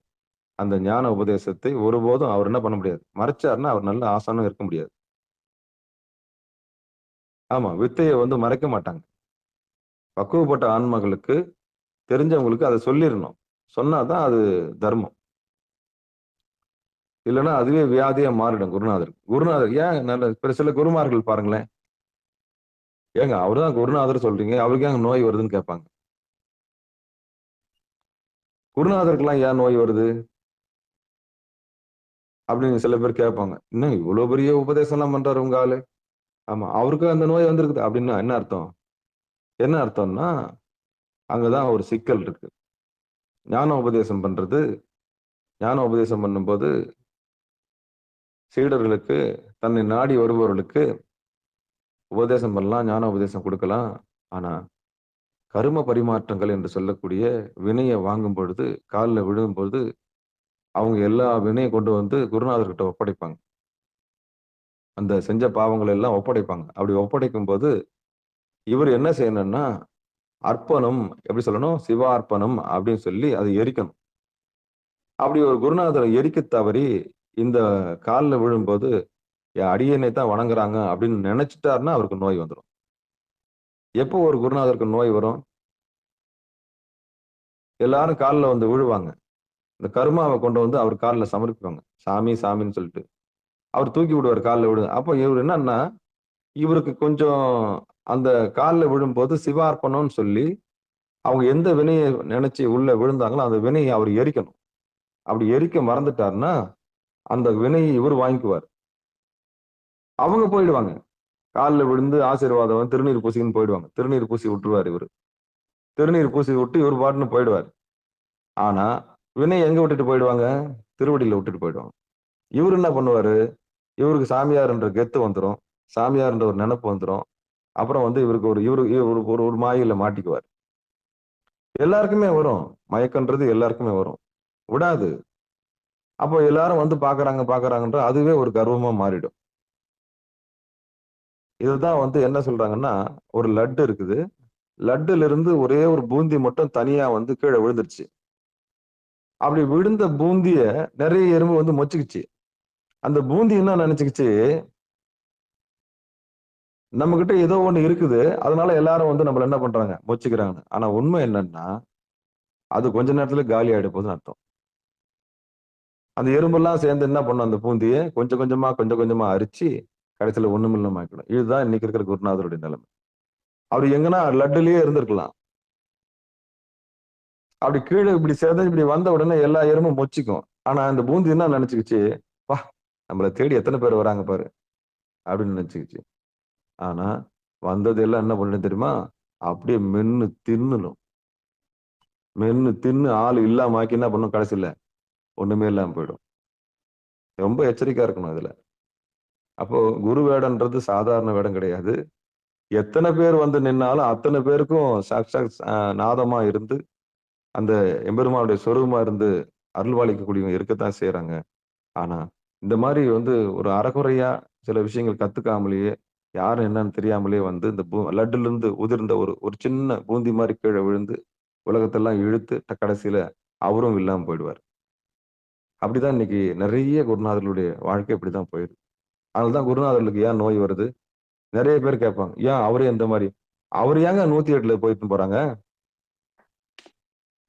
அந்த ஞான உபதேசத்தை ஒருபோதும் அவர் என்ன பண்ண முடியாது. மறைச்சாருன்னா அவர் நல்ல ஆசானும் இருக்க முடியாது. ஆமா, வித்தையை மறைக்க மாட்டாங்க. பக்குவப்பட்ட ஆன்மகளுக்கு, தெரிஞ்சவங்களுக்கு அதை சொல்லிடணும். சொன்னாதான் அது தர்மம். இல்லைன்னா அதுவே வியாதியா மாறிடும் குருநாதர். குருநாதர் ஏன் நல்ல சில குருமார்கள் பாருங்களேன், ஏங்க அவர்தான் குருநாதர் சொல்றீங்க, அவருக்கு ஏங்க நோய் வருதுன்னு கேட்பாங்க. குருநாதருக்கெல்லாம் ஏன் நோய் வருது அப்படின்னு சில பேர் கேட்பாங்க. இன்னும் இவ்வளவு பெரிய உபதேசம் எல்லாம் பண்றாரு உங்க ஆளு, ஆமா அவருக்கு அந்த நோய் வந்திருக்குது அப்படின்னா என்ன அர்த்தம்? என்ன அர்த்தம்னா அங்கதான் ஒரு சிக்கல் இருக்கு. ஞான உபதேசம் பண்ணும்போது சீடர்களுக்கு, தன்னை நாடி வருபவர்களுக்கு உபதேசம் பண்ணலாம், ஞான உபதேசம் கொடுக்கலாம். ஆனா கரும பரிமாற்றங்கள் என்று சொல்லக்கூடிய வினையை வாங்கும் பொழுது, காலில் விழும் பொழுது அவங்க எல்லா வினையை கொண்டு குருநாதர்கிட்ட ஒப்படைப்பாங்க. அந்த செஞ்ச பாவங்கள் எல்லாம் ஒப்படைப்பாங்க. அப்படி ஒப்படைக்கும் போது இவர் என்ன செய்யணும்னா, அர்ப்பணம் எப்படி சொல்லணும், சிவார்ப்பணம் அப்படின்னு சொல்லி அதை எரிக்கணும். அப்படி ஒரு குருநாதரை எரிக்க தவறி இந்த காலில் விழும்போது அடியனை தான் வணங்குறாங்க அப்படின்னு நினைச்சிட்டாருன்னா அவருக்கு நோய் வந்துடும். எப்போ ஒரு குருநாதருக்கு நோய் வரும்? எல்லாரும் காலில் விழுவாங்க, இந்த கருமாவை கொண்டு அவர் காலில் சமர்ப்பிப்பாங்க, சாமி சாமின்னு சொல்லிட்டு அவர் தூக்கி விடுவார் காலில் விழு. அப்போ இவர் என்னன்னா, இவருக்கு கொஞ்சம் அந்த காலில் விழும்போது சிவார்ப்பணம்னு சொல்லி அவங்க எந்த வினையை நினைச்சு உள்ள விழுந்தாங்களோ அந்த வினையை அவர் எரிக்கணும். அப்படி எரிக்க மறந்துட்டாருன்னா அந்த வினையை இவர் வாங்கிக்குவார். அவங்க போயிடுவாங்க, காலில் விழுந்து ஆசீர்வாதம் திருநீர் பூசின்னு போயிடுவாங்க. திருநீர் பூசி விட்டுருவார் இவர், திருநீர் பூசி விட்டு இவர் பாட்டுன்னு போயிடுவார். ஆனா வினை எங்க விட்டுட்டு போயிடுவாங்க? திருவடியில விட்டுட்டு போயிடுவாங்க. இவர் என்ன பண்ணுவாரு, இவருக்கு சாமியார்ன்ற கெத்து வந்துடும், சாமியார்ன்ற ஒரு நினைப்பு வந்துடும். அப்புறம் இவருக்கு ஒரு மாயில மாட்டிக்குவார். எல்லாருக்குமே வரும், மயக்கன்றது எல்லாருக்குமே வரும், விடாது. அப்போ எல்லாரும் பாக்குறாங்கன்ற அதுவே ஒரு கர்வமா மாறிடும். இதுதான் என்ன சொல்றாங்கன்னா, ஒரு லட்டு இருக்குது, லட்டுல இருந்து ஒரே ஒரு பூந்தி மட்டும் தனியா கீழே விழுந்துருச்சு. அப்படி விழுந்த பூந்திய நிறைய எறும்பு மொச்சுக்குச்சு. அந்த பூந்தி என்ன நினைச்சுக்கிச்சு, நம்ம கிட்ட ஏதோ ஒண்ணு இருக்குது, அதனால எல்லாரும் நம்மள என்ன பண்றாங்க, மொச்சுக்கிறாங்க. ஆனா உண்மை என்னன்னா, அது கொஞ்ச நேரத்துல காலி ஆயிட போகுதுன்னு அர்த்தம். அந்த எறும்பெல்லாம் சேர்ந்து என்ன பண்ணும், அந்த பூந்தியை கொஞ்சம் கொஞ்சமா அரிச்சு கடைசியில ஒண்ணுமில்லாம ஆக்கிடும். இதுதான் இன்னைக்கு இருக்கிற குருநாதருடைய நிலைமை. அவர் எங்கன்னா லட்டுலயே இருந்திருக்கலாம். அப்படி கீழே இப்படி சேர்ந்து இப்படி வந்த உடனே எல்லா எறும்பும் மொச்சிக்கும். ஆனா அந்த பூந்தி என்ன நினைச்சுக்கிச்சு, வா நம்மளை தேடி எத்தனை பேர் வராங்க பாரு அப்படின்னு நினைச்சுக்கிச்சு. ஆனா வந்தது எல்லாம் என்ன பண்ணு தெரியுமா, அப்படியே மென்னு தின்னு ஆள் இல்லாம ஆக்கி என்ன பண்ணும், கடைசியில ஒண்ணுமே இல்லாம போயிடும். ரொம்ப எச்சரிக்கையா இருக்கணும் இதுல. அப்போ குரு வேடன்றது சாதாரண வேடம் கிடையாது. எத்தனை பேர் நின்னாலும் அத்தனை பேருக்கும் சாட்சாத் நாதமா இருந்து அந்த எம்பெருமானுடைய சொரூபமா இருந்து அருள்வாளிக்கக்கூடியவங்க இருக்கத்தான் செய்யறாங்க. ஆனா இந்த மாதிரி ஒரு அறகுறையா சில விஷயங்கள் கத்துக்காமலேயே, யாரும் என்னன்னு தெரியாமலே இந்த லட்டுல இருந்து உதிர்ந்த ஒரு சின்ன பூந்தி மாதிரி கீழே விழுந்து உலகத்தெல்லாம் இழுத்து கடைசியில அவரும் இல்லாம போயிடுவார். அப்படிதான் இன்னைக்கு நிறைய குருநாதர்களுடைய வாழ்க்கை இப்படிதான் போயிடுது. அதனாலதான் குருநாதர்களுக்கு ஏன் நோய் வருது? நிறைய பேர் கேட்பாங்க, ஏன் அவரே இந்த மாதிரி, அவர் ஏங்க 108ல போயிட்டு போறாங்க,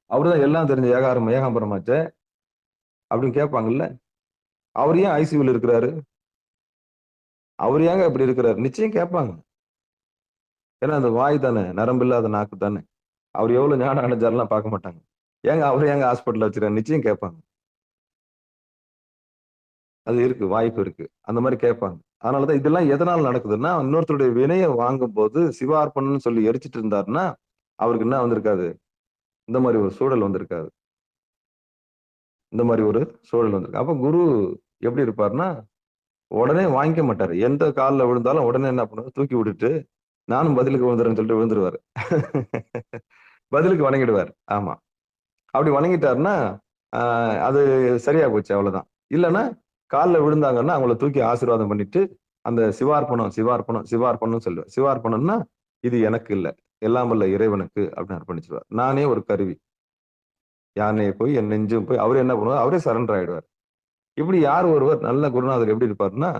அவருதான் எல்லாம் தெரிஞ்ச ஏகாம்பரமாச்சே அப்படின்னு கேட்பாங்கல்ல. அவர் ஏன் ஐசியூல இருக்கிறாரு, அவர் ஏங்க இப்படி இருக்கிறாரு, நிச்சயம் கேட்பாங்க. ஏன்னா அந்த வாய் தானே, நரம்பு இல்லாத நாக்கு தானே. அவர் எவ்வளவு ஞானம் அடைஞ்சாருலாம் பார்க்க மாட்டாங்க. ஏங்க அவர் ஏங்க ஹாஸ்பிட்டல்ல வச்சிருக்காரு, நிச்சயம் கேட்பாங்க. அது இருக்கு, வாய்ப்பு இருக்கு, அந்த மாதிரி கேட்பாங்க. அதனாலதான் இதெல்லாம் எதனால நடக்குதுன்னா, இன்னொருத்தருடைய வினையை வாங்கும் போது சிவார்ப்பணம்னு சொல்லி எரிச்சிட்டு இருந்தாருன்னா அவருக்கு என்ன வந்திருக்காது, இந்த மாதிரி ஒரு சூழல் வந்திருக்காது. இந்த மாதிரி ஒரு சூழல் வந்திருக்கு. அப்ப குரு எப்படி இருப்பார்னா, உடனே வாங்கிக்க மாட்டாரு. எந்த கால்ல விழுந்தாலும் உடனே என்ன பண்ணுவாரு, தூக்கி விட்டுட்டு, நானும் பதிலுக்கு விழுந்துறேன்னு சொல்லிட்டு விழுந்துருவாரு. பதிலுக்கு வணங்கிடுவாரு. ஆமா. அப்படி வணங்கிட்டாருன்னா, அ அது சரியா போச்சு அவ்வளவுதான். இல்லன்னா, கால்ல விழுந்தாங்கன்னா, அவங்கள தூக்கி ஆசீர்வாதம் பண்ணிட்டு, அந்த சிவார்ப்பணம், சிவார்ப்பணம், சிவார்ப்பணம்னு சொல்லுவேன். சிவார்ப்பணம்னா, இது எனக்கு இல்ல. எல்லாம் வல்ல இறைவனுக்கு அப்படின்னு அர்ப்பணிச்சுருவார். நானே ஒரு கருவி. யானைய போய் என் நெஞ்சும் போய் அவரு என்ன பண்ணுவார், அவரே சரண்டர் ஆயிடுவார். இப்படி யார் ஒருவர் நல்ல குருநாதர் எப்படி இருப்பாருன்னா,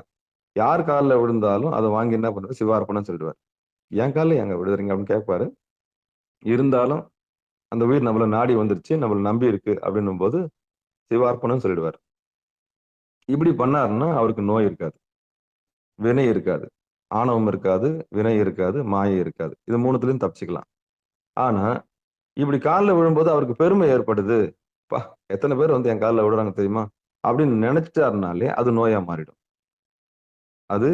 யார் கால்ல விழுந்தாலும் அத வாங்கி என்ன பண்ணுவாரு, சிவார்ப்பணம்னு சொல்லிடுவார். என் கால்ல ஏங்க விழுகுறீங்க அப்படின்னு கேட்பாரு. இருந்தாலும் அந்த உயிர் நம்மள நாடி வந்துருச்சு, நம்மள நம்பி இருக்கு அப்படின்னும்போது சிவார்ப்பணம்னு சொல்லிடுவார். இப்படி பண்ணாருன்னா அவருக்கு நோய் இருக்காது, வினை இருக்காது, ஆணவம் இருக்காது, வினை இருக்காது, மாயை இருக்காது. இது 3த்துலயும் தப்பிச்சுக்கலாம். ஆனா, இப்படி கால்ல விழும்போது அவருக்கு பெருமை ஏற்படுது. "அப்பா! எத்தன பேர் வந்து என் கால்ல விழுறாங்க தெரியுமா?" அப்படின்னு நினைச்சிட்டாருனாலே அது நோயா மாறிடும். அது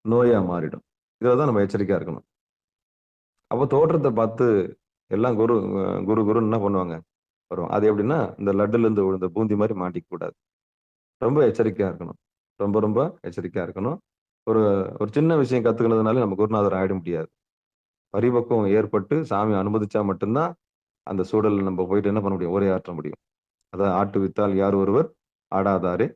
நோயா மாறிடும். இதுல தான் நம்ம எச்சரிக்கையா இருக்கணும். அப்ப தோற்றத்த பார்த்து எல்லாம் குருன்னு என்ன பண்ணுவாங்க? வருவாங்க. அது எப்படின்னா, இந்த லட்டுல இருந்து விழுந்த பூந்தி மாரி மாட்டிக்க கூடாது. ரொம்ப எச்சரிக்கையா இருக்கணும். ரொம்ப, ரொம்ப எச்சரிக்கையா இருக்கணும். ஒரு ஒரு சின்ன விஷயம் கத்துக்கினதுனால நம்ம குருநாதர் ஆயிட முடியாது. பரிபக்குவம் ஏற்பட்டு சாமி அனுமதிச்சா மட்டும் தான், அந்த சூழல்ல நம்ம போயிட்டு என்ன பண்ண முடியும்? உரையாற்ற முடியும். அதான் "ஆட்டு வித்தால் யார் ஒருவர் ஆடாதாரே,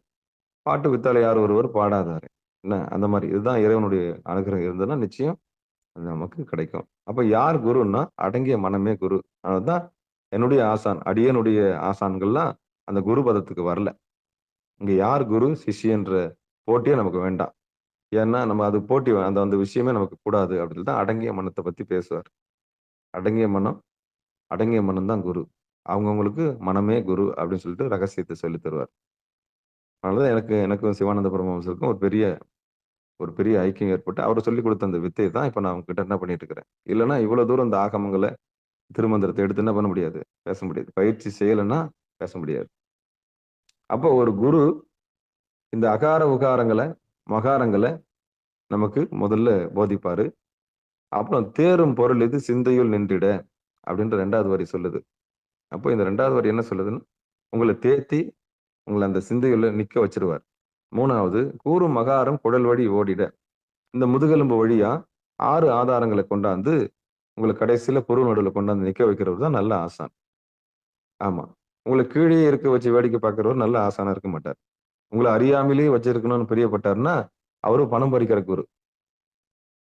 பாட்டு வித்தால் யார் ஒருவர் பாடாதாரே." என்ன அந்த மாரி. இதுதான் இறைவனுடைய அனுகிரகம் இருந்ததுன்னா, நிச்சயம் அது நமக்கு கிடைக்கும். அப்ப யார் குருன்னா, அடங்கிய மனமே குரு. அதுதான் என்னுடைய ஆசான், அடியேனுடைய ஆசான்கள்லாம் அந்த குரு பதத்துக்கு வரல. இங்க யார் குரு, சிஷ்யன்ற போட்டியே நமக்கு வேண்டாம். ஏன்னா, நம்ம அது போட்டி அந்த அந்த விஷயமே நமக்கு கூடாது அப்படின்னு தான் அடங்கிய மனத்த பத்தி பேசுவார். அடங்கிய மனம், அடங்கிய மனம் தான் குரு. அவங்கவங்களுக்கு மனமே குரு அப்படின்னு சொல்லிட்டு ரகசியத்த சொல்லித் தருவார். அதனாலதான் எனக்கும் சிவானந்த பரமஹம்சருக்கும் ஒரு பெரிய ஐக்கியம் ஏற்பட்டு, அவரு சொல்லிக் குடுத்த அந்த வித்தை தான் இப்ப நான் உங்ககிட்ட என்ன பண்ணிட்டு இருக்கிறேன். இல்லன்னா இவ்வளவு தூரம் இந்த ஆகமங்கள, திருமந்திரத்த எடுத்து என்ன பண்ண முடியாது? பேச முடியாது. பயிற்சி செய்யலன்னா பேச முடியாது. அப்போ ஒரு குரு இந்த அகார, உகாரங்கள, மகாரங்கள நமக்கு முதல்ல போதிப்பாரு. அப்புறம் "தேறும் பொருள் இது சிந்தையுள் நின்றிட" அப்படின்ற 2வது வரி சொல்லுது. அப்போ இந்த 2வது வரி என்ன சொல்லுதுன்னா, உங்கள தேத்தி, உங்கள அந்த சிந்தையுள்ள நிக்க வச்சுருவார். 3வது "கூறும் மகாரம் குடல் வழி ஓடிட" இந்த முதுகெலும்பு வழியா 6 ஆதாரங்கள கொண்டாந்து, உங்கள கடைசியில பொருள் நடுவுல கொண்டாந்து நிக்க வைக்கிறவர் தான் நல்ல ஆசான். ஆமா. உங்கள கீழயே இருக்க வச்சு வேடிக்கை பார்க்கிறவர் நல்ல ஆசானா இருக்க மாட்டார். உங்கள அறியாமலேயே வச்சிருக்கணும்னு பிரியப்பட்டாருன்னா, அவரு பணம் பறிக்கிற குரு.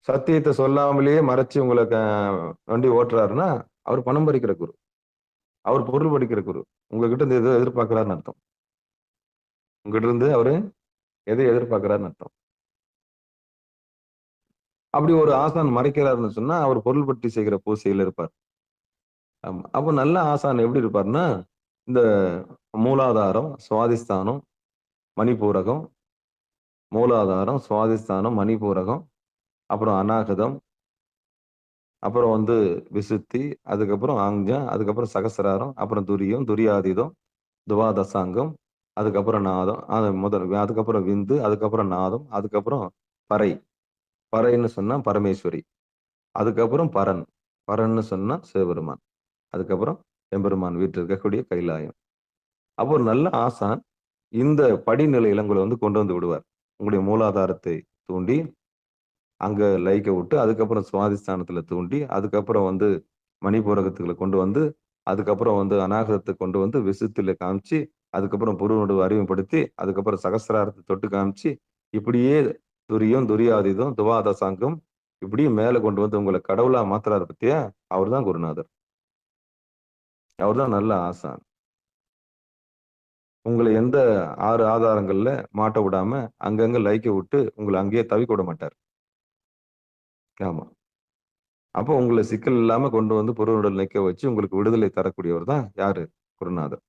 சத்தியத்த சொல்லாமலேயே மறைச்சு உங்கள வண்டி ஓட்டுறாருன்னா, அவரு பணம் பறிக்கிற குரு. அவர் பொருள் பறிக்கிற குரு. உங்ககிட்ட இருந்து ஏதோ எதிர்பார்க்கிறாருன்னு அர்த்தம். உங்ககிட்ட இருந்து அவரு எதை எதிர்பார்க்கிறாருன்னு அர்த்தம். அப்படி ஒரு ஆசான் மறைக்கிறாருன்னு சொன்னா, அவர் பொருள் பற்றி செய்கிற பூசையில இருப்பார். ஆமா. அப்ப நல்ல ஆசான் எப்படி இருப்பார்ன்னா, இந்த மூலாதாரம், சுவாதிஸ்தானம், மணிபூரகம், மூலாதாரம், சுவாதிஸ்தானம், மணிபூரகம், அப்புறம் அநாகதம், அப்புறம் வந்து விசுத்தி, அதுக்கப்புறம் ஆங்ஞா, அதுக்கப்புறம் சகசிராரம், அப்புறம் துரியம், துரியாதீதம், துவாதசாங்கம், அதுக்கப்புறம் நாதம், அதுக்கப்புறம் விந்து, அதுக்கப்புறம் நாதம், அதுக்கப்புறம் பறை. பறைன்னு சொன்னா பரமேஸ்வரி. அதுக்கப்புறம் பரன். பரன்னு சொன்னா சிவபெருமான். அதுக்கப்புறம் எம்பெருமான் வீற்றில் இருக்கக்கூடிய கைலாயம். அப்போ ஒரு நல்ல ஆசான் இந்த படிநிலையில உங்கள வந்து கொண்டு வந்து விடுவார். உங்களுடைய மூலாதாரத்தை தூண்டி, அங்க லயிக்க விட்டு, அதுக்கப்புறம் சுவாதிஸ்தானத்துல தூண்டி, அதுக்கப்புறம் வந்து மணிபூரகத்துக்குள்ள கொண்டு வந்து, அதுக்கப்புறம் வந்து அநாகதத்த கொண்டு வந்து விசுத்தில காமிச்சு, அதுக்கப்புறம் புருவ அறிமுகப்படுத்தி, அதுக்கப்புறம் சகசிராரத்த தொட்டு காமிச்சு, இப்படியே துரியம், துரியாதீதம், துவாதசாங்கம் இப்படியே மேல கொண்டு வந்து உங்கள கடவுளா மாத்துறாரு பாத்தியா? அவர்தான் குருநாதர். அவர்தான் நல்ல ஆசான். உங்கள எந்த 6 ஆதாரங்கள்ல மாட்ட விடாம, அங்கங்க லயிக்க விட்டு, உங்கள அங்கேயே தவிக்க விட மாட்டார். ஆமா. அப்போ உங்கள சிக்கல் இல்லாம கொண்டு வந்து பொருளுடன் நிக்க வச்சு, உங்களுக்கு விடுதலை தரக்கூடியவர் தான் யாரு? குருநாதர்.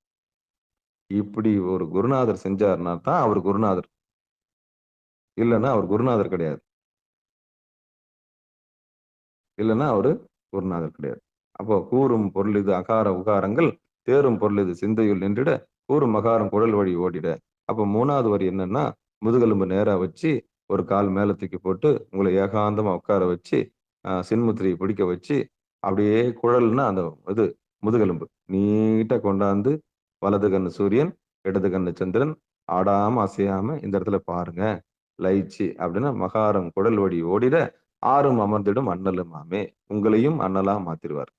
இப்படி ஒரு குருநாதர் செஞ்சாருன்னா தான் அவரு குருநாதர். இல்லன்னா அவர் குருநாதர் கிடையாது. இல்லன்னா அவரு குருநாதர் கிடையாது. அப்போ கூறும் பொருள் இது அகார உகாரங்கள், தேறும் பொருள் இது சிந்தையுள் நின்றிட, கூறும் மகாரம் குழல் வழி ஓடிட. அப்போ 3வது வரி என்னன்னா, முதுகெலும்பு நேரா வச்சு, ஒரு கால் மேல தூக்கி போட்டு, உங்கள ஏகாந்தமா உட்கார வச்சு, சின்முத்திரைய பிடிக்க வச்சு, அப்படியே குழல்னா அந்த இது முதுகெலும்பு. நீட்டா கொண்டாந்து, வலது கண்ணு சூரியன், இடது கண்ணு சந்திரன், ஆடாம, அசையாம இந்த இடத்துல பாருங்க. லைச்சி அப்படின்னா மகாரம் குடல் வழி ஓடிட ஆறும் அமர்ந்திடும் அண்ணலுமாமே. உங்களையும் அண்ணலா மாத்திருவார்.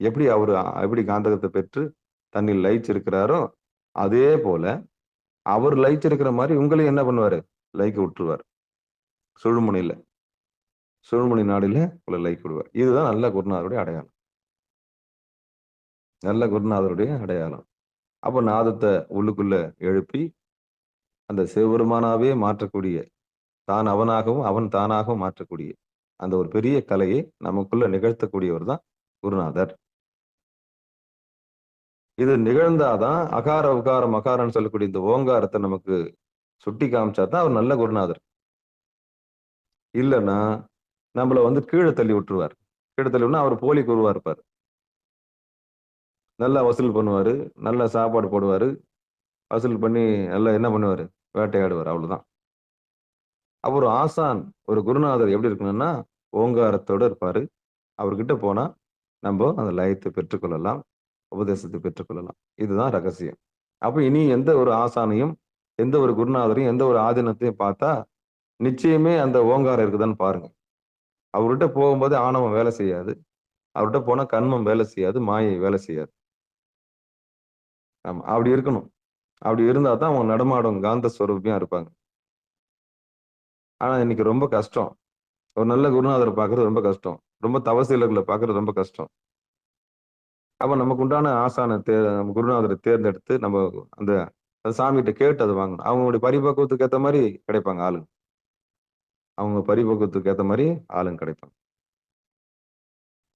எப்படி காந்தகத்தை பெற்று தன்னில் லயிச்சிருக்கிறாரோ அதே போல அவர் லயிச்சிருக்கிற மாதிரி உங்களையும் என்ன பண்ணுவாரு? லயிக்க விட்டுருவார். சுழுமுனையில சுழுமுனை நாடில உங்களை லயிக்க விடுவார். இதுதான் நல்ல குருநாதருடைய அடையாளம். நல்ல குருநாதருடைய அடையாளம். அப்ப நாதத்தை உள்ளுக்குள்ள எழுப்பி அந்த சிவபெருமானாவே மாற்றக்கூடிய, தான் அவனாகவும் அவன் தானாகவும் மாற்றக்கூடிய அந்த ஒரு பெரிய கலையை நமக்குள்ள நிகழ்த்தக்கூடியவர் தான் குருநாதர். இது நிகழ்ந்தாதான் அகார உகார மகாரன்னு சொல்லக்கூடிய இந்த ஓங்காரத்தை நமக்கு சுட்டி காமிச்சாதான் அவர் நல்ல குருநாதர். இல்லைன்னா நம்மள வந்து கீழே தள்ளி விட்டுருவார். கீழே தள்ளி விட்டுனா அவர் போலி குருவா இருப்பார். நல்லா வசூல் பண்ணுவாரு, நல்லா சாப்பாடு போடுவாரு, வசூல் பண்ணி நல்லா என்ன பண்ணுவாரு? வேட்டையாடுவார். அவ்வளவுதான். அப்ப ஒரு ஆசான், ஒரு குருநாதர் எப்படி இருக்கணும்னா ஓங்காரத்தோட இருப்பாரு. அவர்கிட்ட போனா நம்ம அந்த லயத்தை பெற்றுக்கொள்ளலாம், உபதேசத்தை பெற்றுக்கொள்ளலாம். இதுதான் ரகசியம். அப்ப இனி எந்த ஒரு ஆசானையும், எந்த ஒரு குருநாதரையும், எந்த ஒரு ஆதீனத்தையும் பார்த்தா நிச்சயமே அந்த ஓங்காரம் இருக்குதான்னு பாருங்க. அவர்கிட்ட போகும்போது ஆணவம் வேலை செய்யாது. அவர்கிட்ட போனா கண்மம் வேலை செய்யாது, மாயை வேலை செய்யாது. ஆமா, அப்படி இருக்கணும். அப்படி இருந்தா தான் அவங்க நடமாடும் காந்த ஸ்வரூபியா இருப்பாங்க. ஆனா இன்னைக்கு ரொம்ப கஷ்டம். ஒரு நல்ல குருநாதரை பார்க்கறது ரொம்ப கஷ்டம். ரொம்ப தவசீலர்களை பார்க்கறது ரொம்ப கஷ்டம். அப்ப நமக்கு உண்டான ஆசானை நம்ம குருநாதரை தேர்ந்தெடுத்து நம்ம அந்த சாமிகிட்ட கேட்டு அதை வாங்கணும். அவங்களுடைய பரிபக்குவத்துக்கு ஏற்ற மாதிரி கிடைப்பாங்க ஆளுங்க. அவங்க பரிபக்குவத்துக்கு ஏற்ற மாதிரி ஆளுங்க கிடைப்பாங்க.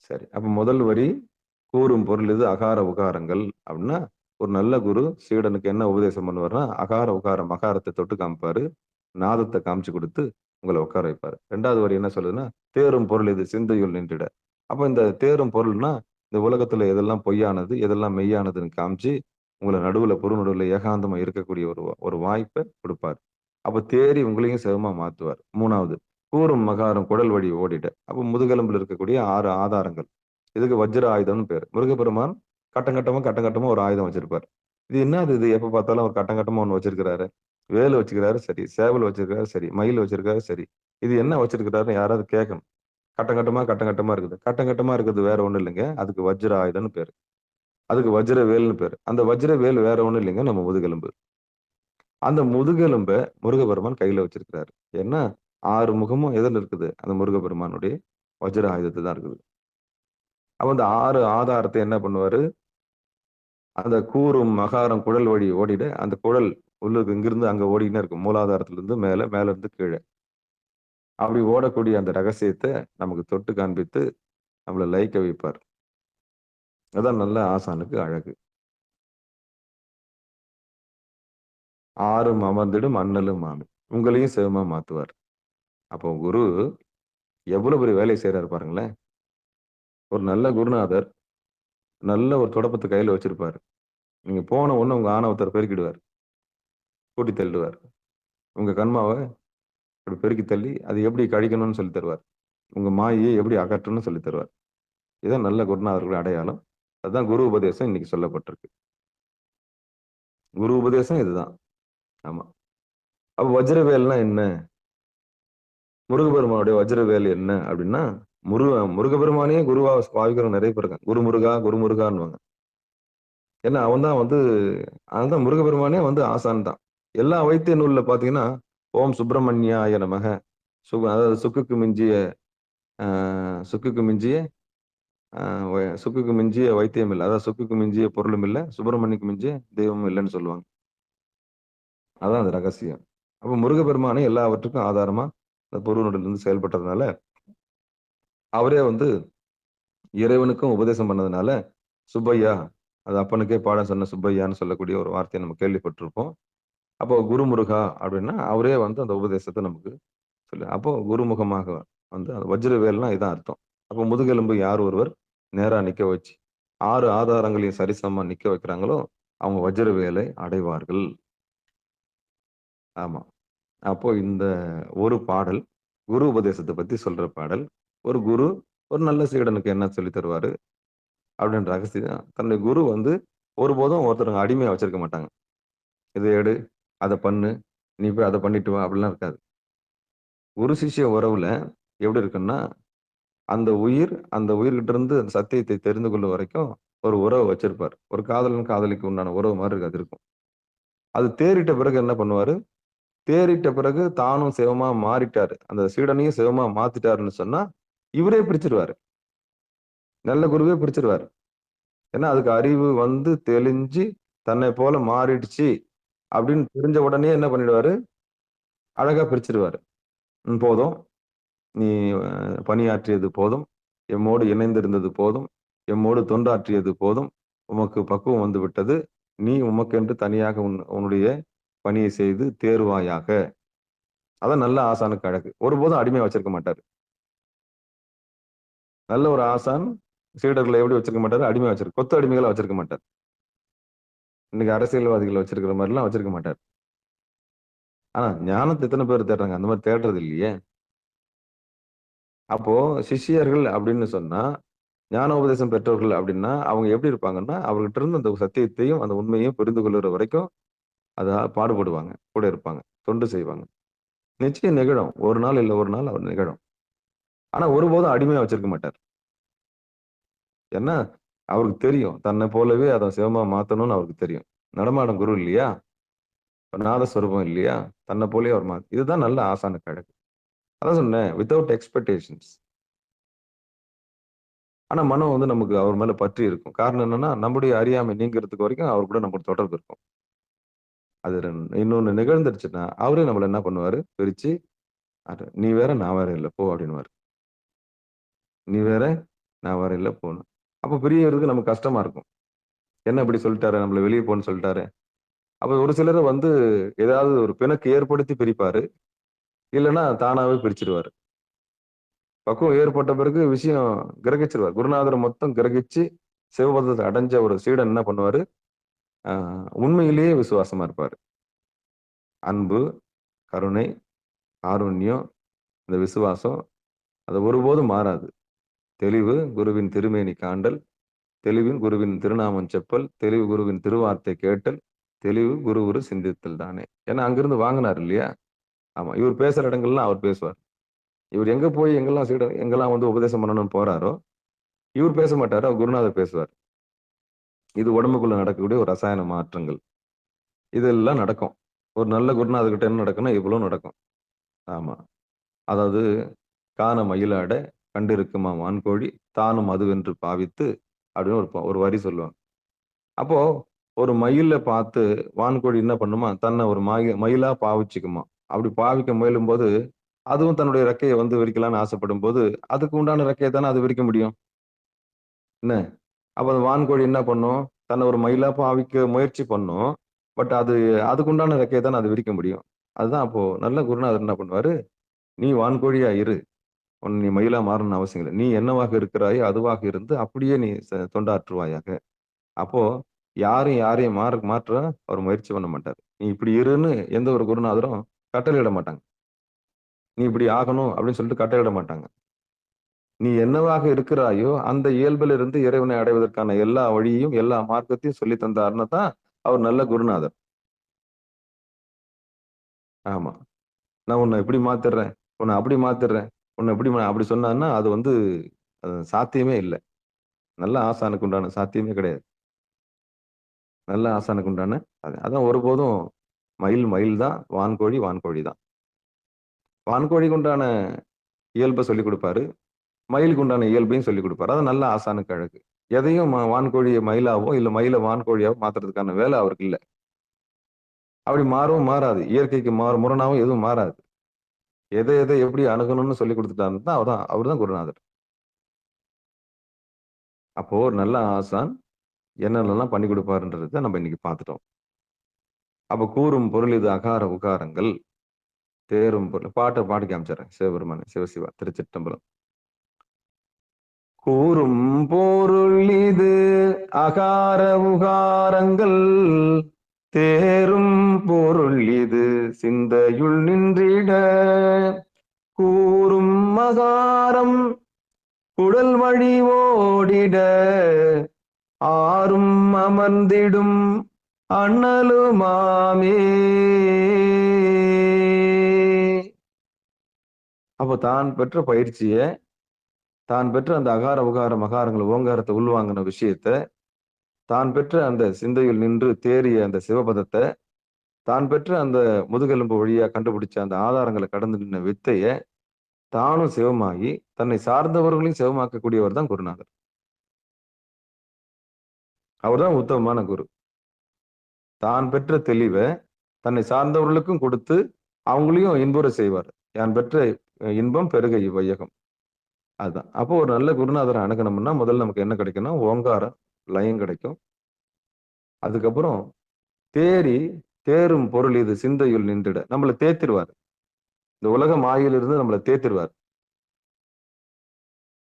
சரி, அப்ப முதல் வரி கூறும் பொருள் இது அகார உகாரங்கள் அப்படின்னா, ஒரு நல்ல குரு சீடனுக்கு என்ன உபதேசம் பண்ணுவார்னா அகார உகார மகாரத்தை தொட்டு காமிப்பாரு, நாதத்தை காமிச்சு கொடுத்து உங்களை உட்கார வைப்பாரு. 2வது வரி என்ன சொல்லுதுன்னா தேரும் பொருள் இது சிந்தையுள் நின்றிட. அப்ப இந்த தேரும் பொருள்னா இந்த உலகத்துல எதெல்லாம் பொய்யானது எதெல்லாம் மெய்யானதுன்னு காமிச்சு உங்களை நடுவுல நடுவுல ஏகாந்தமா இருக்கக்கூடிய ஒரு வாய்ப்பை கொடுப்பாரு. அப்ப தேறி உங்களையும் சிவமா மாத்துவார். 3வது கூறும் மகாரம் குடல் வழி ஓடிட. அப்ப முதுகெலும்புல இருக்கக்கூடிய 6 ஆதாரங்கள். இதுக்கு வஜ்ர ஆயுதம்னு பேர். முருகப்பெருமான் கட்டங்கட்டமா ஒரு ஆயுதம் வச்சிருப்பார். இது என்னது இது? எப்ப பார்த்தாலும் ஒரு கட்டங்கட்டமா ஒண்ணு வச்சிருக்கிறாரு. வேலு வச்சுக்கிறாரு சரி, சேவல் வச்சிருக்காரு சரி, மயில் வச்சிருக்காரு சரி. இது என்ன வச்சிருக்கிறாருன்னு யாராவது கேட்கணும். கட்டங்கட்டமா இருக்குது. கட்டங்கட்டமா இருக்கிறது வேற ஒண்ணும் இல்லைங்க. அதுக்கு வஜ்ர ஆயுதம்னு பேரு. அதுக்கு வஜ்ர வேல்னு பேரு. அந்த வஜ்ர வேல் வேற ஒண்ணும் இல்லைங்க, நம்ம முதுகெலும்பு. அந்த முதுகெலும்ப முருகப்பெருமான் கையில வச்சிருக்கிறாரு. ஏன்னா 6 முகமும் எதுல இருக்குது? அந்த முருகப்பெருமானுடைய வஜ்ர ஆயுதத்தை தான் இருக்குது. அப்ப அந்த 6 ஆதாரத்தை என்ன பண்ணுவாரு? அந்த கூறும் மகாரம் குழல் வழி ஓடிட, அந்த குழல் உள்ளுக்கு இங்கிருந்து அங்க ஓடிக்கினே இருக்கும். மூலாதாரத்துல இருந்து மேல, மேல இருந்து கீழே. அப்படி ஓடக்கூடிய அந்த ரகசியத்தை நமக்கு தொட்டு காண்பித்து நம்மளை லயிக்க வைப்பார். அதான் நல்ல ஆசானுக்கு அழகு. ஆறும் அமர்ந்திடும் அண்ணலும் ஆமை. உங்களையும் சிவமா மாத்துவார். அப்போ குரு எவ்வளவு பெரிய வேலையை செய்யறாரு பாருங்களேன். ஒரு நல்ல குருநாதர் நல்ல ஒரு தொடப்பத்தை கையில வச்சிருப்பாரு. நீங்க போன உடனே உங்க ஆணவத்தை பெருக்கிடுவார், கூட்டி தள்ளிடுவார். உங்க கண்மாவை அப்படி பெருக்கி தள்ளி அது எப்படி கழிக்கணும்னு சொல்லி தருவார். உங்க மாயையை எப்படி அகற்றணும்னு சொல்லி தருவார். இதான் நல்ல குருநாதர்களுடைய அடையாளம். அதுதான் குரு உபதேசம் இன்னைக்கு சொல்லப்பட்டிருக்கு. குரு உபதேசம் இதுதான். ஆமா. அப்ப வஜ்ரவேல்னா என்ன? முருகபெருமானுடைய வஜ்ரவேல் என்ன அப்படின்னா, முருகபெருமானே குருவா பாவிக்கிறவங்க நிறைய பேர் இருக்காங்க. குருமுருகான்னுவாங்க. ஏன்னா அவன்தான் முருகபெருமானே ஆசான் தான். எல்லா வைத்திய நூல்ல பாத்தீங்கன்னா ஓம் சுப்பிரமணியாய நமக, அதாவது சுக்குக்கு மிஞ்சிய வைத்தியம் இல்லை, அதாவது சுக்குக்கு மிஞ்சிய பொருளும் இல்லை, சுப்பிரமணியக்கு மிஞ்சிய தெய்வமும் இல்லைன்னு சொல்லுவாங்க. அதான் அந்த ரகசியம். அப்ப முருகப்பெருமானே எல்லாவற்றுக்கும் ஆதாரமா இந்த பொருளுடன் செயல்பட்டதுனால அவரே இறைவனுக்கும் உபதேசம் பண்ணதுனால சுப்பையா, அது அப்பனுக்கே பாடம் சொன்ன சுப்பையான்னு சொல்லக்கூடிய ஒரு வார்த்தையை நம்ம கேள்விப்பட்டிருப்போம். அப்போ குருமுருகா அப்படின்னா அவரே அந்த உபதேசத்தை நமக்கு சொல்லு. அப்போ குருமுகமாக அந்த வஜ்ரவேல்னா இதான் அர்த்தம். அப்போ முதுகெலும்பு யார் ஒருவர் நேரா நிக்க வச்சு 6 ஆதாரங்களையும் சரிசமமா நிக்க வைக்கிறாங்களோ அவங்க வஜ்ரவேலை அடைவார்கள். ஆமா. அப்போ இந்த ஒரு பாடல் குரு உபதேசத்தை பத்தி சொல்ற பாடல். ஒரு குரு ஒரு நல்ல சீடனுக்கு என்ன சொல்லி தருவாரு அப்படின்ற ரகசியம். தன்னுடைய குரு ஒருபோதும் ஒருத்தருங்க அடிமையா வச்சிருக்க மாட்டாங்க. இதை எடு, அதை பண்ணு, நீ போய் அதை பண்ணிட்டு வா அப்படிலாம் இருக்காது. குரு சிஷ்ய உறவுல எப்படி இருக்குன்னா, அந்த உயிர்கிட்ட இருந்து அந்த சத்தியத்தை தெரிந்து கொள்ளும் வரைக்கும் ஒரு உறவு வச்சிருப்பார். ஒரு காதலன் காதலிக்கு உண்டான உறவு மாரி அது இருக்கும். அது தேறிட்ட பிறகு என்ன பண்ணுவாரு, தேறிட்ட பிறகு தானும் சிவமா மாறிட்டாரு. அந்த சீடனையும் சிவமா மாத்திட்டாருன்னு சொன்னா, இவரே பிரிச்சுருவாரு. நல்ல குருவே பிரிச்சுருவாரு. ஏன்னா, அதுக்கு அறிவு வந்து தெளிஞ்சு, தன்னை போல மாறிடுச்சு அப்படின்னு தெரிஞ்ச உடனே என்ன பண்ணிடுவாரு, அழகா பிரிச்சுருவாரு. போதும். நீ பணியாற்றியது போதும். எம்மோடு இணைந்திருந்தது போதும். எம்மோடு தொண்டாற்றியது போதும். உமக்கு பக்குவம் வந்து விட்டது. நீ உமக்கென்று தனியாக உன்னுடைய பணியை செய்து தேறுவாயாக. அதான் நல்ல ஆசானுக்கு அழகு. ஒருபோதும் அடிமையா வச்சிருக்க மாட்டாரு. நல்ல ஒரு ஆசான் சீடர்களை எப்படி வச்சிருக்க மாட்டாரு? அடிமையா கொத்து அடிமைகளா வச்சிருக்க மாட்டார். இன்னைக்கு அரசியல்வாதிகளை வச்சிருக்கிற மாரிலாம் வச்சிருக்க மாட்டார். ஆனா ஞானத்த எத்தன பேர் தேடுறாங்க? அந்த மாரி தேடுறது இல்லையே! அப்போ சிஷ்யர்கள் அப்படின்னு சொன்னா, ஞான உபதேசம் பெற்றவர்கள் அப்படின்னா, அவங்க எப்படி இருப்பாங்கன்னா, அவர்கிட்ட இருந்து அந்த சத்தியத்தையும், அந்த உண்மையையும் புரிந்து கொள்ளுற வரைக்கும் பாடுபடுவாங்க. கூட இருப்பாங்க. தொண்டு செய்வாங்க. நிச்சயம் நிகழும். ஒரு நாள் இல்ல ஒரு நாள் அவர் நிகழும். ஆனா ஒருபோதும் அடிமையா வச்சிருக்க மாட்டார். ஏன்னா, அவருக்கு தெரியும். தன்னை போலவே அத சிவமா மாத்தணும்னு அவருக்கு தெரியும். நடமாடும் குரு இல்லையா? நாதஸ்வரூபம் இல்லையா? தன்னை போலயே அவர் இதுதான் நல்ல ஆசானுக்கு அழகு. அதான் சொன்னேன். Without expectations. ஆனா மனம் வந்து நமக்கு அவர் மேல பற்று இருக்கும். காரணம் என்னன்னா, நம்முடைய அறியாமை நீங்கிறதுக்கு வரைக்கும் அவர் கூட நமக்கு தொடர்பு இருக்கும். அது இன்னொன்னு நிகழ்ந்துருச்சுன்னா, அவரே நம்மள என்ன பண்ணுவாரு, பிரிச்சு, "நீ வேற, நான் வேற இல்ல. போ" அப்படின்னுவாரு. "நீ வேற, நான் வேற இல்ல போன்னு." அப்ப பிரியறதுக்கு நமக்கு கஷ்டமா இருக்கும். என்ன இப்படி சொல்லிட்டாரு, நம்மள வெளிய போன்னு சொல்லிட்டாரு. அப்ப ஒரு சிலர வந்து ஏதாவது ஒரு பிணக்கு ஏற்படுத்தி பிரிப்பாரு. இல்லன்னா தானாவே பிரிச்சுருவாரு. பக்குவம் ஏற்பட்ட பிறகு விஷயம் கிரகிச்சுருவார். குருநாதர் மொத்தம் கிரகிச்சு சிவபதத்தை அடைஞ்ச ஒரு சீடன் என்ன பண்ணுவாரு, அ உண்மையிலேயே விசுவாசமா இருப்பாரு. அன்பு, கருணை, காருண்யம், இந்த விசுவாசம் அது ஒருபோதும் மாறாது. தெளிவு, குருவின் திருமேனி காண்டல், தெளிவின் குருவின் திருநாமம் செப்பல், தெளிவு குருவின் திருவார்த்தை கேட்டல், தெளிவு குரு சிந்தித்தல் தானே. ஏன்னா அங்கிருந்து வாங்குனாரு இல்லையா? ஆமா. இவர் பேசுற இடங்கள்லாம் அவர் பேசுவார். இவர் எங்க போய் எங்கெல்லாம் வந்து உபதேசம் பண்ணணும்னு போறாரோ, இவர் பேச மாட்டாரு. அவர் குருநாதர் பேசுவார். இது உடம்புக்குள்ள நடக்கக்கூடிய ஒரு ரசாயன மாற்றங்கள். இதெல்லாம் நடக்கும். ஒரு நல்ல குருநாதர் கிட்ட என்ன நடக்கும்னா, இவ்வளவு நடக்கும். ஆமா. அதாவது "காண மயிலாட கண்டிருக்குமா வான்கோழி, தானும் அதுவென்று பாவித்து" அப்படின்னு ஒரு வரி சொல்லுவாங்க. அப்போ ஒரு மயில பார்த்து வான்கோழி என்ன பண்ணுமா, தன்னை ஒரு மயிலா பாவிச்சுக்குமா. அப்படி பாவிக்க முயலும்போது, அதுவும் தன்னுடைய ரெக்கைய வந்து விரிக்கலாம்னு ஆசைப்படும்போது, அதுக்கு உண்டான ரெக்கைய தானே அது விரிக்க முடியும். என்ன? அப்ப அந்த வான்கோழி என்ன பண்ணும்? தன்னை ஒரு மயிலா பாவிக்க முயற்சி பண்ணும். பட் அதுக்கு உண்டான ரெக்கைய தானே அது விரிக்க முடியும். அதுதான் அப்போ நல்ல குருநாதர் என்ன பண்ணுவாரு, "நீ வான்கோழியா இரு. நீ மயிலா மாறணும்னு அவசியம் இல்ல. நீ என்னவாக இருக்கிறாயோ அதுவாக இருந்து அப்படியே நீ தொண்டாற்றுவாயாக." அப்போ யாரையும் மாற்ற அவர் முயற்சி பண்ண மாட்டாரு. "நீ இப்படி இருன்னு" எந்த ஒரு குருநாதரும் கட்டளையிட மாட்டாங்க. "நீ இப்படி ஆகணும்" அப்படின்னு சொல்லிட்டு கட்டளையிட மாட்டாங்க. நீ என்னவாக இருக்கிறாயோ, அந்த இயல்பிலிருந்து இறைவனை அடைவதற்கான எல்லா வழியையும், எல்லா மார்க்கத்தையும் சொல்லி தந்தாருன்னா தான், அவர் நல்ல குருநாதர். ஆமா. நான் உன்னை இப்படி மாத்திடுறேன், உன்னை அப்படி மாத்திடுறேன், உன்னை இப்படி அப்படி சொன்னாருன்னா, அது வந்து சாத்தியமே இல்ல. நல்ல ஆசானுக்கு உண்டான சாத்தியமே கிடையாது. நல்ல ஆசானுக்கு உண்டான அதான் ஒருபோதும் மயில் மயில் தான், வான்கோழி வான்கோழி தான். வான்கோழிக்கு உண்டான இயல்ப சொல்லிக் குடுப்பாரு. மயிலுக்கு உண்டான இயல்பையும் சொல்லிக் குடுப்பாரு. அதான் நல்ல ஆசானுக்கு அழகு. எதையும் வான்கோழிய மயிலாவோ, இல்ல மயில வான்கோழியாவோ மாத்துறதுக்கான வேலை அவருக்கு இல்ல. அப்படி மாறவும் மாறாது. இயற்கைக்கு முரணாவும் எதுவும் மாறாது. எதை எப்படி அணுகணும்னு சொல்லிக் குடுத்துட்டாருன்னா, அவர்தான் குருநாதர். அப்போ ஒரு நல்ல ஆசான் என்னென்னலாம் பண்ணி குடுப்பாருன்றத நம்ம இன்னைக்கு பார்த்துட்டோம். அப்ப கூறும் பொருள் இது அகார உகாரங்கள், தேரும் பொருள் பாட்ட பாடி காமிச்சர்றேன். சிவபெருமான் சிவசிவா திருச்சிற்றம்பலம். கூறும் பொருள் இது அகார உகாரங்கள், தேரும் பொருள் இது சிந்தையுள் நின்றிட, கூறும் மகாரம் குடல் வழி ஓடிட, ஆறும் அமர்ந்திடும் அண்ணலுமாமே. அப்போ தான் பெற்ற பயிற்சிய, தான் பெற்ற அந்த அகார உகார மகாரங்கள் ஓங்காரத்தை உள்வாங்கின விஷயத்த, தான் பெற்ற அந்த சிந்தையில் நின்று தேறிய அந்த சிவபதத்தை, தான் பெற்ற அந்த முதுகெலும்பு வழியா கண்டுபிடிச்ச அந்த ஆதாரங்களை கடந்து நின்ன வித்தைய, தானும் சிவமாகி தன்னை சார்ந்தவர்களையும் சிவமாக்கக்கூடியவர் தான் குருநாதர். அவர்தான் உத்தமமான குரு. தான் பெற்ற தெளிவ தன்னை சார்ந்தவர்களுக்கும் கொடுத்து அவங்களையும் இன்புற செய்வார். யான் பெற்ற இன்பம் பெருக இவ்வையகம். அதுதான். அப்போ ஒரு நல்ல குருநாதரை அணுகணும்னா முதல்ல நமக்கு என்ன கிடைக்கும்னா ஓங்காரம் லயம் கிடைக்கும். அதுக்கப்புறம் தேரும் பொருள் இது சிந்தையுள் நின்றுட நம்மளை தேத்திருவார். இந்த உலக மாயிலிருந்து நம்மளை தேத்திருவார்.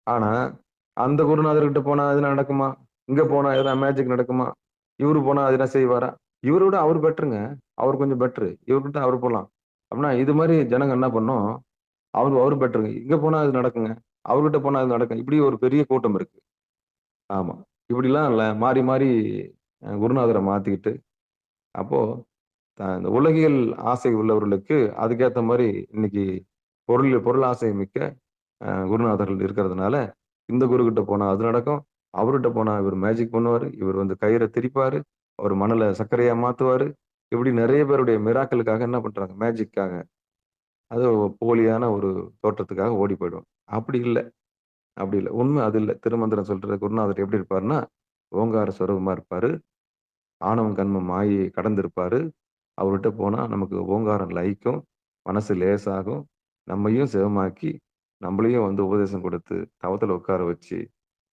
ஆனா அந்த குருநாதர்கிட்ட போனா அது நடக்குமா? இங்க போனா எதாவது மேஜிக் நடக்குமா? இவரு போனா அது என்ன செய்வாரா? இவரோட அவர் பெட்டருங்க. அவர் கொஞ்சம் பெட்டரு. இவர்கிட்ட அவர் போலாம். அப்படின்னா இது மாதிரி ஜனங்க என்ன பண்ணும்? அவரு பெட்டருங்க. இங்க போனா அது நடக்குங்க. அவர்கிட்ட போனா அது நடக்கும். இப்படி ஒரு பெரிய கூட்டம் இருக்கு. ஆமா. இப்படிலாம் இல்ல மாறி மாறி குருநாதரை மாத்திக்கிட்டு அப்போ இந்த உலகியல் ஆசை உள்ளவர்களுக்கு அதுக்கேத்த மாதிரி இன்னைக்கு பொருள் ஆசை மிக்க குருநாதர்கள் இருக்கிறதுனால இந்த குரு கிட்ட போனா அது நடக்கும். அவர்கிட்ட போனா இவர் மேஜிக் பண்ணுவாரு. இவர் வந்து கயிறை திரிப்பாரு. அவர் மணலை சர்க்கரையா மாத்துவாரு. இப்படி நிறைய பேருடைய மிராக்களுக்காக என்ன பண்றாங்க? மேஜிக்காக அது போலியான ஒரு தோற்றத்துக்காக ஓடி போயிடும். அப்படி இல்ல. அப்படி இல்ல. உண்மை அது இல்ல. திருமந்திரம் சொல்ற குருநாதர் எப்படி இருப்பாருன்னா, ஓங்கார ஸ்வரூபமா இருப்பாரு. ஆணவம் கன்மம் மாயையை கடந்திருப்பாரு. அவர்கிட்ட போனா நமக்கு ஓங்காரம் லயிக்கும். மனசு லேசாகும். நம்மையும் சிவமாக்கி, நம்மளையும் வந்து உபதேசம் கொடுத்து, தவத்துல உட்கார வச்சு,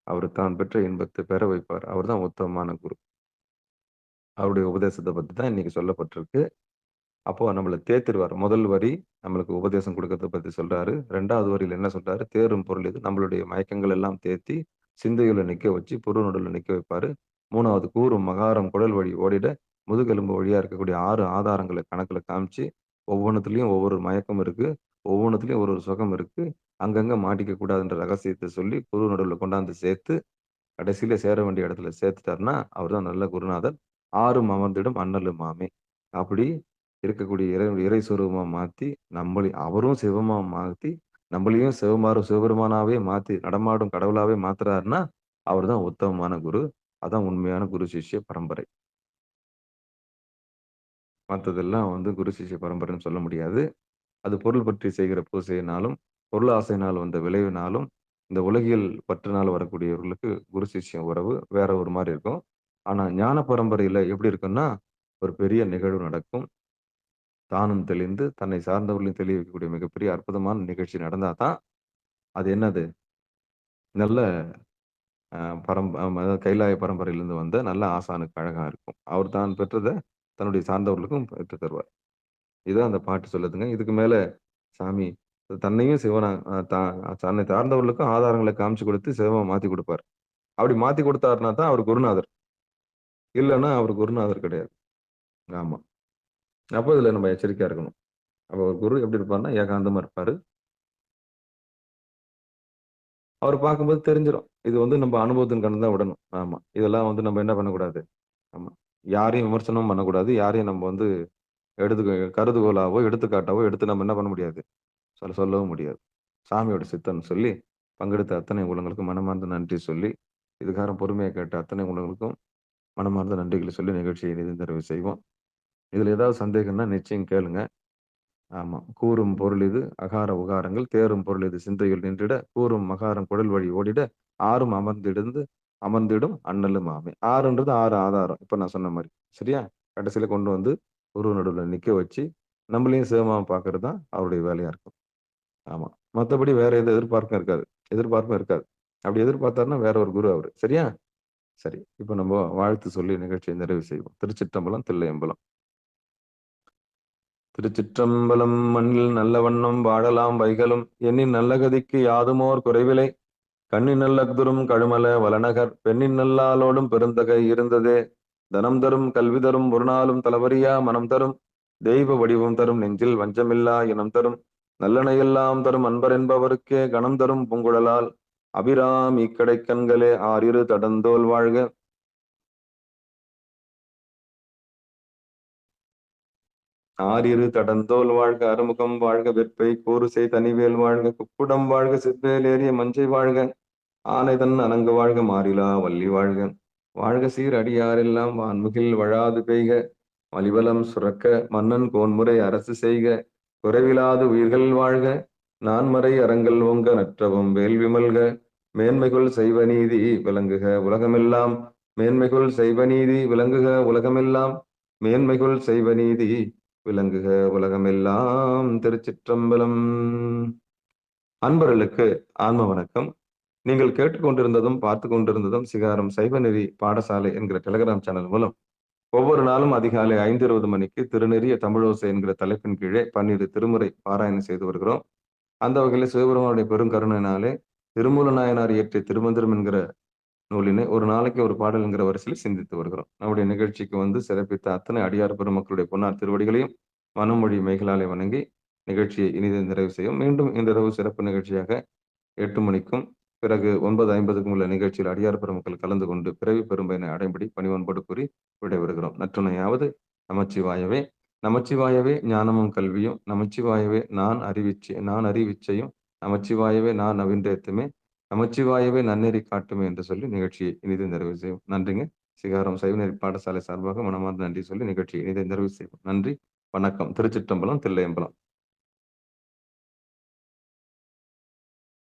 அவரு தான் பெற்ற இன்பத்தை பெற வைப்பார். அவர்தான் உத்தமமான குரு. அவருடைய உபதேசத்தை பத்தி தான் இன்னைக்கு சொல்லப்பட்டிருக்கு. அப்போ நம்மள தேத்திருவார். முதல் வரி நம்மளுக்கு உபதேசம் கொடுக்கறத பத்தி சொல்றாரு. 2வது வரியில என்ன சொல்றாரு? தேரும் பொருள் இது. நம்மளுடைய மயக்கங்கள் எல்லாம் தேத்தி, சிந்தையுள்ள நிக்க வச்சு, புரு நடுவுல நிக்க வைப்பாரு. 3வது கூறும் மகாரம் குடல் வழி ஓடிட, முதுகெலும்பு வழியா இருக்கக்கூடிய 6 ஆதாரங்கள கணக்குல காமிச்சு, ஒவ்வொன்னுத்துலயும் ஒவ்வொரு மயக்கம் இருக்கு. ஒவ்வொன்னுத்துலயும் ஒரு ஒரு சுகம் இருக்கு. அங்கங்க மாட்டிக்க கூடாதுன்ற ரகசியத்த சொல்லி, புரு நடுவுல கொண்டாந்து சேர்த்து, கடைசியில சேர வேண்டிய இடத்துல சேர்த்துட்டாருன்னா, அவர்தான் நல்ல குருநாதர். "ஆறும் அமர்ந்திடும் அண்ணலும் ஆமே." அப்படி இருக்கக்கூடிய இறை சுரூபமா மாத்தி, அவரும் சிவமா மாத்தி, நம்மளையும் சிவபெருமானாவே மாத்தி, நடமாடும் கடவுளாவே மாத்துறாருன்னா, அவர்தான் உத்தமமான குரு. அதான் உண்மையான குரு சிஷ்ய பரம்பரை. மத்ததெல்லாம் வந்து குரு சிஷ்ய பரம்பரைன்னு சொல்ல முடியாது. அது பொருள் பற்றி செய்கிற பூசையினாலும், பொருள் ஆசையினால் வந்த விளைவினாலும், இந்த உலகியல் பற்றுனால வரக்கூடியவர்களுக்கு குரு சிஷ்ய உறவு வேற ஒரு மாரி இருக்கும். ஆனா ஞான பரம்பரையில எப்படி இருக்குன்னா, ஒரு பெரிய நிகழ்வு நடக்கும். தானும் தெளிந்து, தன்னை சார்ந்தவர்களையும் தெளிய வைக்கக்கூடிய மிகப்பெரிய அற்புதமான நிகழ்ச்சி நடந்தா தான், அது என்னது? நல்ல அ பரம் அதாவது கைலாய பரம்பரையிலிருந்து வந்த நல்ல ஆசானுக்கு அழகா இருக்கும். அவர் தான் பெற்றத தன்னுடைய சார்ந்தவர்களுக்கும் பெற்று தருவார். இதான் அந்த பாட்டு சொல்லுதுங்க. இதுக்கு மேல சாமி தன்னையும் சிவனா தன்னை சார்ந்தவர்களுக்கும் ஆதாரங்கள காமிச்சு கொடுத்து சிவமா மாத்தி குடுப்பார். அப்படி மாத்தி குடுத்தாருன்னா தான் அவர் குருநாதர். இல்லன்னா அவர் குருநாதர் கிடையாது. ஆமா. அப்போ இதுல நம்ம எச்சரிக்கையா இருக்கணும். அப்போ ஒரு குரு எப்படி இருப்பார்ன்னா, ஏகாந்தமா இருப்பாரு. அவர பார்க்கும்போது தெரிஞ்சிரும். இது வந்து நம்ம அனுபவத்தின் கண்ணு தான் விடணும். ஆமா. இதெல்லாம் வந்து நம்ம என்ன பண்ணக்கூடாது. ஆமா. யாரையும் விமர்சனமும் பண்ணக்கூடாது. யாரையும் நம்ம வந்து கருதுகோளாவோ, எடுத்துக்காட்டாவோ எடுத்து நம்ம என்ன பண்ண முடியாது. சொல்லவும் முடியாது. சாமியோட சித்தம்ன்னு சொல்லி, பங்கெடுத்த அத்தனை உள்ளங்களுக்கும் மனமார்ந்த நன்றி சொல்லி, இதுகாரம் பொறுமையா கேட்ட அத்தனை உள்ளங்களுக்கும் மனமார்ந்த நன்றிகளை சொல்லி நிகழ்ச்சியை நிறைவு செய்வோம். இதுல ஏதாவது சந்தேகம்னா நிச்சயம் கேளுங்க. ஆமா. கூறும் பொருள் இது அகார உகாரங்கள், தேரும் பொருள் இது சிந்தையுள் நின்றிட, கூறும் மகாரம் குடல் வழி ஓடிட, ஆறும் அமர்ந்திடும் அண்ணலும் ஆமே. 6ன்றது 6 ஆதாரம். இப்ப நான் சொன்ன மாரி. சரியா? கடைசியில கொண்டு வந்து குரு நடுவுல நிக்க வச்சு, நம்மளையும் சிவமா பார்க்கிறது தான் அவருடைய வேலையா இருக்கும். ஆமா. மத்தபடி வேற எந்த எதிர்பார்ப்பும் இருக்காது. அப்படி எதிர்பார்த்தாருன்னா வேற ஒரு குரு அவரு. சரியா? சரி. இப்ப நம்ம வாழ்த்து சொல்லி நிகழ்ச்சியை நிறைவு செய்வோம். திருச்சிற்றம்பலம், தில்லையம்பலம். திருச்சிற்றம்பலம். மண்ணில் நல்ல வண்ணம் வாழலாம் வைகளும், எண்ணின் நல்ல கதிக்கு யாதுமோர் குறைவிலை, கண்ணின் நல்ல கழுமல வளநகர், பெண்ணின் நல்லாளோடும் பெருந்தகை இருந்ததே, தனம் தரும் கல்வி தரும் ஒரு நாளும் தளவறியா மனம் தரும், தெய்வ வடிவம் தரும் நெஞ்சில் வஞ்சமில்லா இனம் தரும், நல்லனையெல்லாம் தரும் அன்பர் என்பவருக்கே கணம் தரும் பூங்குழலால் அபிராமி கண்களே ஆறிரு தடந்தோல் வாழ்க. ஆறிரு தடந்தோல் வாழ்க அறுமுகம் வாழ்க வெற்பை கூறுசை தனிவேல் வாழ்க குக்குடம் வாழ்க சிற்பேல் ஏறிய மஞ்சை வாழ்க ஆனைதன் அணங்கு வாழ்க மாறிலா வள்ளி வாழ்க வாழ்க சீர் அடியாரெல்லாம் வான்முகில் வழாது பெய்க மலிவலம் சுரக்க மன்னன் கோன்முறை அரசு செய்க குறைவிலாது உயிர்கள் வாழ்க நான்மறை அறங்கள் ஓங்க நற்றவும் வேள்விமல்க மேன்மைகுள் செய்வ நீதி விளங்குக உலகமெல்லாம் மேன்மைகுள் செய்வ நீதி விளங்குக உலகமெல்லாம் மேன்மைகுள் செய்வ நீதி விளங்குக உலகமெல்லாம். திருச்சிற்றம்பலம். அன்பர்களுக்கு ஆன்ம வணக்கம். நீங்கள் கேட்டுக்கொண்டிருந்ததும் பார்த்து கொண்டிருந்ததும் சிகாரம் சைவநெறி பாடசாலை என்கிற டெலிகிராம் சேனல் மூலம் ஒவ்வொரு நாளும் அதிகாலை 5:20 மணிக்கு திருநெறிய தமிழோசை என்கிற தலைப்பின் கீழே 12 திருமுறை பாராயணம் செய்து வருகிறோம். அந்த வகையில் சிவபெருமானுடைய பெருங்கருணையினாலே திருமூல நாயனார் இயற்றிய திருமந்திரம் என்கிற நூலினை ஒரு நாளைக்கு ஒரு பாடல் என்கிற வரிசையில் சிந்தித்து வருகிறோம். நம்முடைய நிகழ்ச்சிக்கு வந்து சிறப்பித்த அத்தனை அடியார் பெருமக்களுடைய பொன்னார் திருவடிகளையும் மனமொழி மெய்களாலே வணங்கி நிகழ்ச்சியை இனிதை நிறைவு செய்யும். மீண்டும் இந்த இரவு சிறப்பு நிகழ்ச்சியாக 8 மணிக்கும் பிறகு 9:50க்கும் உள்ள நிகழ்ச்சியில் அடியார் பெருமக்கள் கலந்து கொண்டு பிறவி பெரும்பயனை அடைம்படி பணிவன்போடு கூறி விடைபெறுகிறோம். நற்றுணையாவது நமச்சிவாயவே. நமச்சிவாயவே ஞானமும் கல்வியும், நமச்சிவாயவே நான் அறிவிச்சையும், நமச்சிவாயவே நான் நவீன்றேத்துமே, நமச்சிவாயவே நன்னெறி காட்டுமே என்று சொல்லி நிகழ்ச்சியை இனிதை நிறைவு செய்யும். நன்றிங்க. சிகாரம் சைவநெறி பாடசாலை சார்பாக மனமார்ந்த நன்றி சொல்லி நிகழ்ச்சியை இனிதை நிறைவு செய்வோம். நன்றி, வணக்கம். திருச்சிற்றம்பலம், தில்லையம்பலம்.